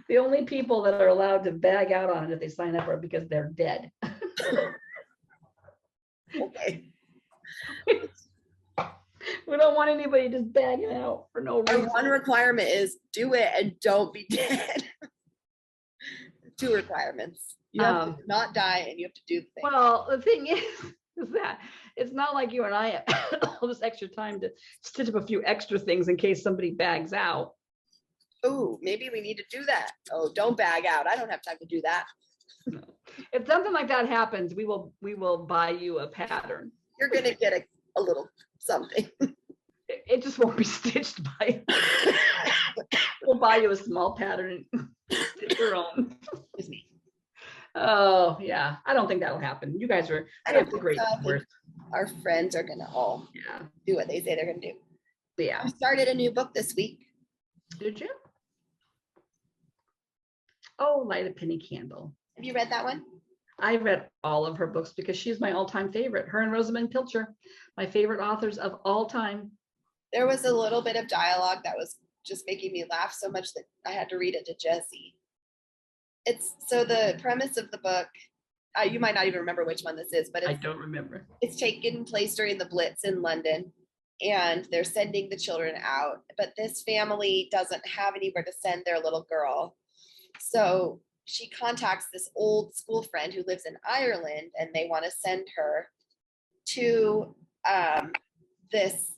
The only people that are allowed to bag out on it if they sign up are because they're dead. Okay. We don't want anybody just bagging out for no reason. Our one requirement is do it and don't be dead. 2 requirements. You have to not die and you have to do the thing. Well, the thing is that it's not like you and I have all this extra time to stitch up a few extra things in case somebody bags out. Oh, maybe we need to do that. Oh, don't bag out. I don't have time to do that. No. If something like that happens, we will buy you a pattern. You're gonna get a little something. It just won't be stitched by. We'll buy you a small pattern and stitch your own. Excuse me. Oh yeah, I don't think that'll happen. You guys are I don't great. think so. I think our friends are gonna all Yeah, do what they say they're gonna do. yeah. I started a new book this week. Did you? Oh, Light a Penny Candle. Have you read that one? I read all of her books because she's my all-time favorite. Her and Rosamund Pilcher, my favorite authors of all time. There was a little bit of dialogue that was just making me laugh so much that I had to read it to Jessie. It's so the premise of the book, you might not even remember which one this is, but I don't remember. it's taken place during the Blitz in London, and they're sending the children out, but this family doesn't have anywhere to send their little girl. So she contacts this old school friend who lives in Ireland, and they want to send her to this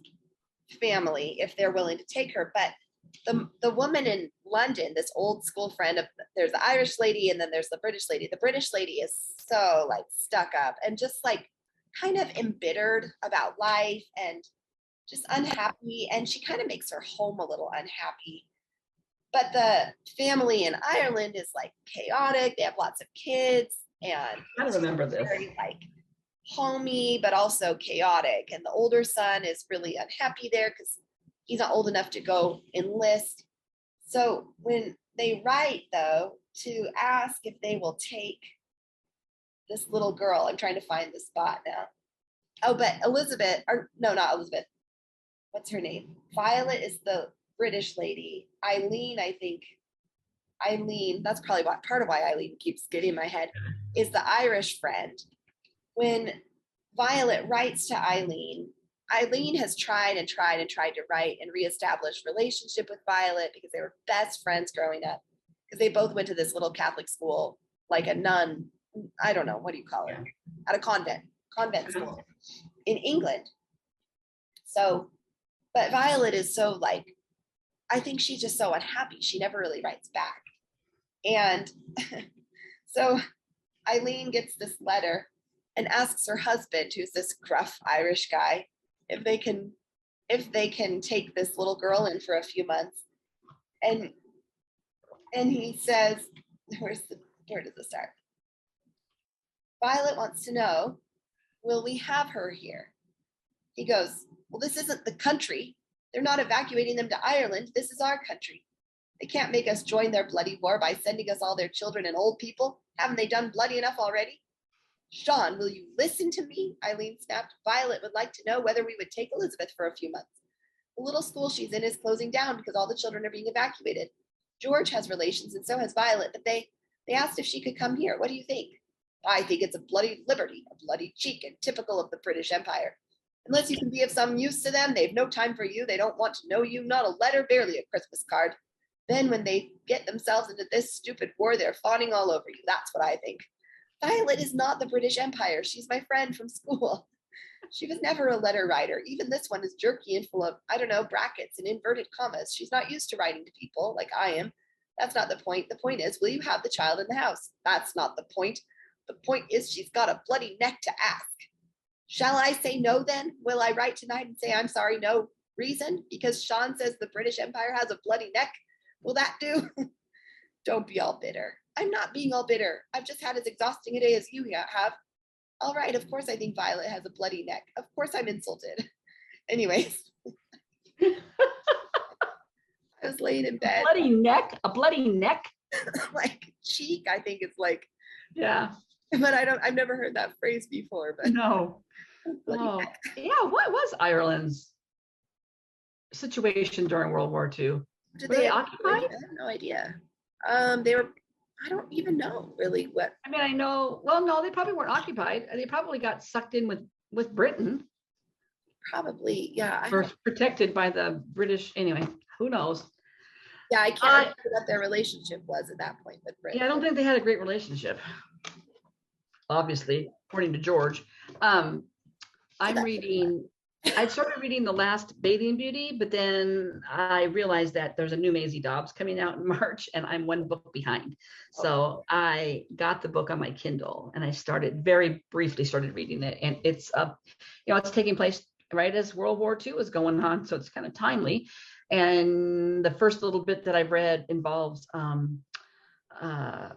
family if they're willing to take her. But the woman in London, this old school friend of, there's the Irish lady and then there's the British lady. The British lady is so like stuck up and just like kind of embittered about life and just unhappy. And she kind of makes her home a little unhappy. But the family in Ireland is like chaotic. They have lots of kids and I don't remember this. very like homey, but also chaotic. And the older son is really unhappy there because he's not old enough to go enlist. So when they write, though, to ask if they will take this little girl, I'm trying to find the spot now. Oh, but Elizabeth, or no, not Elizabeth. What's her name? Violet is the British lady. Eileen, I think. Eileen, that's probably part of why Eileen keeps getting in my head, is the Irish friend. When Violet writes to Eileen, Eileen has tried to write and reestablish relationship with Violet because they were best friends growing up. Because they both went to this little Catholic school, like a nun, I don't know, what do you call it? At a convent school in England. So, but Violet is so like, I think she's just so unhappy. She never really writes back. And so Eileen gets this letter and asks her husband, who's this gruff Irish guy, if they can take this little girl in for a few months. And he says, where does it start? Violet wants to know, will we have her here? He goes, well, this isn't the country. They're not evacuating them to Ireland. This is our country. They can't make us join their bloody war by sending us all their children and old people. Haven't they done bloody enough already? Sean, will you listen to me? Eileen snapped. Violet would like to know whether we would take Elizabeth for a few months. The little school she's in is closing down because all the children are being evacuated. George has relations and so has Violet, but they asked if she could come here. What do you think? I think it's a bloody liberty, a bloody cheek, and typical of the British Empire. Unless you can be of some use to them, they've no time for you. They don't want to know you. Not a letter, barely a Christmas card. Then when they get themselves into this stupid war, they're fawning all over you. That's what I think. Violet is not the British Empire. She's my friend from school. She was never a letter writer. Even this one is jerky and full of, I don't know, brackets and inverted commas. She's not used to writing to people like I am. That's not the point. The point is, will you have the child in the house? That's not the point. The point is she's got a bloody neck to ask. Shall I say no then? Will I write tonight and say I'm sorry, no reason? Because Sean says the British Empire has a bloody neck? Will that do? Don't be all bitter. I'm not being all bitter. I've just had as exhausting a day as you have. All right, of course I think Violet has a bloody neck. Of course I'm insulted. Anyways. I was laying in bed. Bloody neck? A bloody neck? Like cheek, I think it's like. Yeah. But I've never heard that phrase before. But No. Oh, yeah. What was Ireland's situation during World War II? Did Were they have- occupied? I have no idea. They were. I don't even know really what. I mean, I know. Well, no, they probably weren't occupied. They probably got sucked in with Britain, Probably, yeah. or protected by the British. Anyway, who knows? Yeah, I can't remember what their relationship was at that point with Britain. Yeah, I don't think they had a great relationship. Obviously, according to George. I'm reading I started reading The Last Bathing Beauty, but then I realized that there's a new Maisie Dobbs coming out in March, and I'm one book behind. So I got the book on my Kindle, and I very briefly started reading it, and it's it's taking place right as World War II is going on, so it's kind of timely. And the first little bit that I've read involves a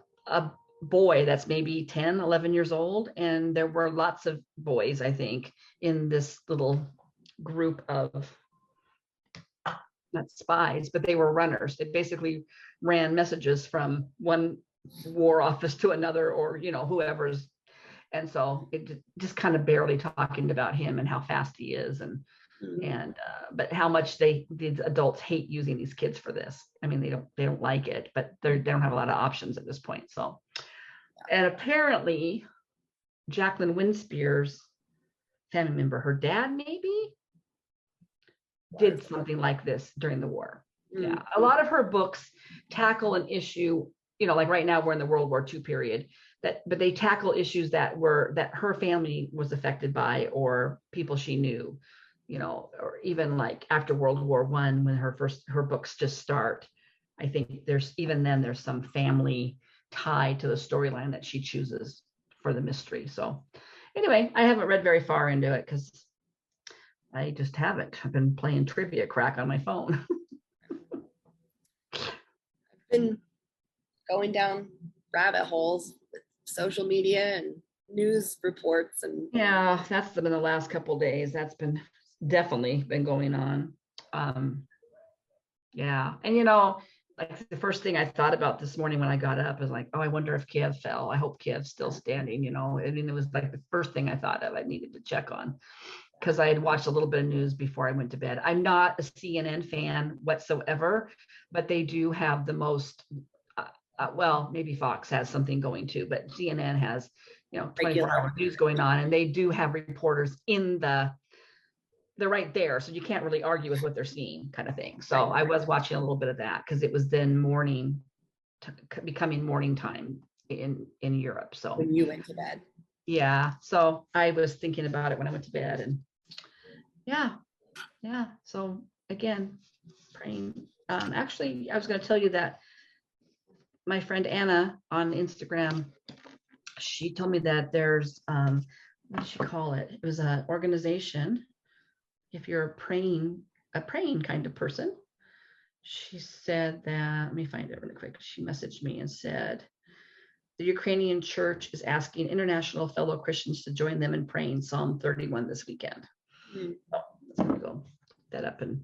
boy that's maybe 10, 11 years old. And there were lots of boys, I think, in this little group of, not spies, but they were runners. They basically ran messages from one war office to another, or, whoever's. And so it just kind of barely talking about him and how fast he is, but how much the adults hate using these kids for this. I mean, they don't like it, but they don't have a lot of options at this point. So, and apparently Jacqueline Winspear's family member, her dad maybe, did something like this during the war. Yeah, a lot of her books tackle an issue, like right now we're in the World War II period, but they tackle issues that her family was affected by, or people she knew, or even like after World War I, when her books just start. I think there's some family tie to the storyline that she chooses for the mystery. So anyway, I haven't read very far into it because I just haven't. I've been playing trivia crack on my phone. I've been going down rabbit holes with social media and news reports, and yeah, that's been the last couple of days. That's been definitely been going on. Yeah, and like the first thing I thought about this morning when I got up is like, oh, I wonder if Kiev fell. I hope Kiev's still standing. I mean, it was like the first thing I thought of. I needed to check on, because I had watched a little bit of news before I went to bed. I'm not a CNN fan whatsoever, but they do have the most. Well, maybe Fox has something going too, but CNN has, 24-hour news going on, and they do have reporters they're right there. So you can't really argue with what they're seeing, kind of thing. So I was watching a little bit of that because it was then becoming morning time in Europe. So when you went to bed. Yeah. So I was thinking about it when I went to bed, and yeah. So again, praying. Actually, I was going to tell you that my friend Anna on Instagram, she told me that there's, what did she call it? It was an organization. If you're a praying kind of person, she said that, let me find it really quick. She messaged me and said, the Ukrainian church is asking international fellow Christians to join them in praying Psalm 31 this weekend. So let's go look that up and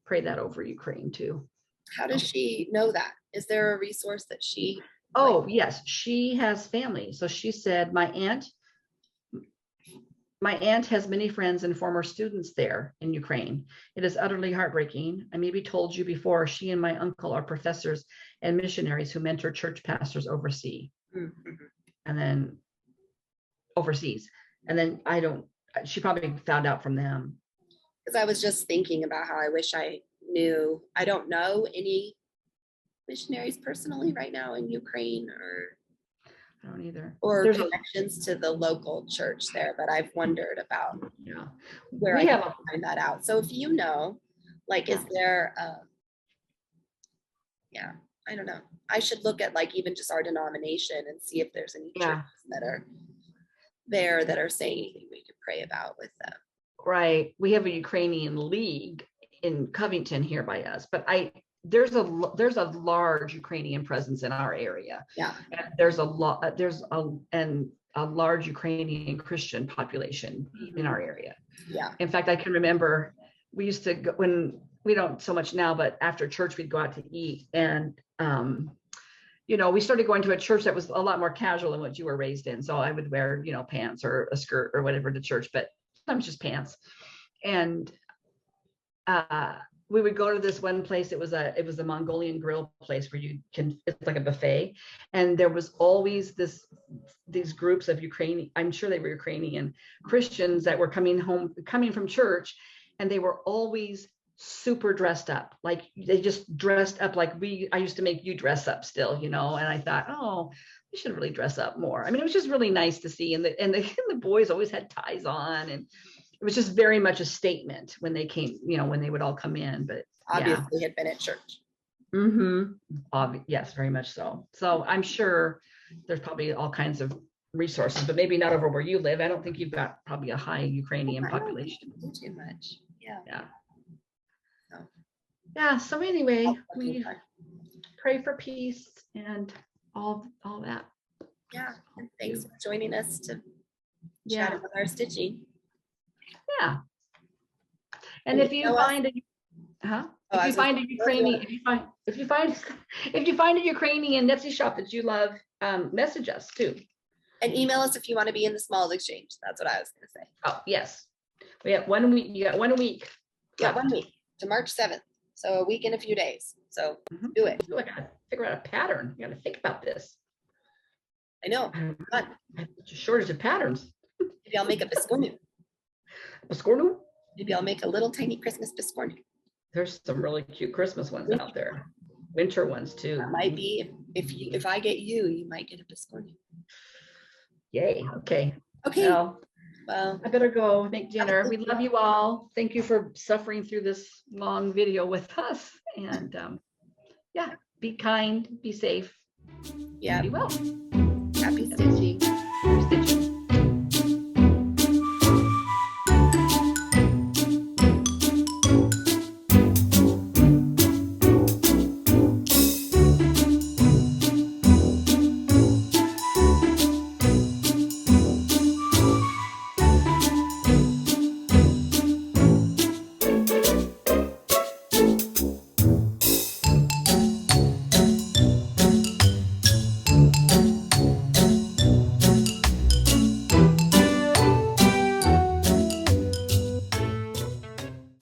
pray that over Ukraine too. How does she know that? Is there a resource that she? Oh, yes, she has family. So she said, my aunt has many friends and former students there in Ukraine. It is utterly heartbreaking. I maybe told you before, she and my uncle are professors and missionaries who mentor church pastors overseas. And then overseas. And then she probably found out from them. Because I was just thinking about how I wish I knew. I don't know any missionaries personally right now in Ukraine, or I don't either. Or there's connections to the local church there, but I've wondered about where we I have can find that out. So if you know, like, is there I don't know. I should look at like even just our denomination and see if there's any churches that are there that are saying anything we could pray about with them. Right. We have a Ukrainian league in Covington here by us, but there's a large Ukrainian presence in our area. Yeah. And there's a large Ukrainian Christian population in our area. Yeah. In fact, I can remember we used to go, when we don't so much now, but after church we'd go out to eat, and we started going to a church that was a lot more casual than what you were raised in. So I would wear, pants or a skirt or whatever to church, but sometimes just pants. And we would go to this one place. It was a Mongolian grill place where it's like a buffet. And there was always these groups of I'm sure they were Ukrainian Christians that were coming from church, and they were always super dressed up. Like they just dressed up like I used to make you dress up still, and I thought, oh, we should really dress up more. I mean, it was just really nice to see. And the boys always had ties on, and it was just very much a statement when they came, when they would all come in, but yeah. Obviously had been at church. Yes, very much so. So I'm sure there's probably all kinds of resources, but maybe not over where you live. I don't think you've got probably a high Ukrainian I don't population. think we do too much. Yeah. Yeah. So. Yeah. So anyway, I'll we try. pray for peace and all that. Yeah. And thanks for joining us to Yeah. chat about our stitching. Yeah. And And if you you know us- find Oh, I if you was find a gonna say, Ukrainian, if you find a Ukrainian Etsy shop that you love, message us too. and email us if you want to be in the smalls exchange. That's what I was going to say. Oh, yes. We have 1 week. You got 1 a week. Yeah, 1 week to March 7th. So a week and a few days. So do it. I gotta figure out a pattern. You gotta think about this. I know. I Fun. have such a shortage of patterns. Maybe I'll make a Biscornu. Biscornu? Maybe I'll make a little tiny Christmas Biscornu. There's some really cute Christmas ones out there. Winter ones too. That might be if I get you, you might get a Biscornu. Yay. Okay. Okay. Well, I better go make dinner. We love you all. Thank you for suffering through this long video with us. And yeah, be kind, be safe. Yeah. Be well.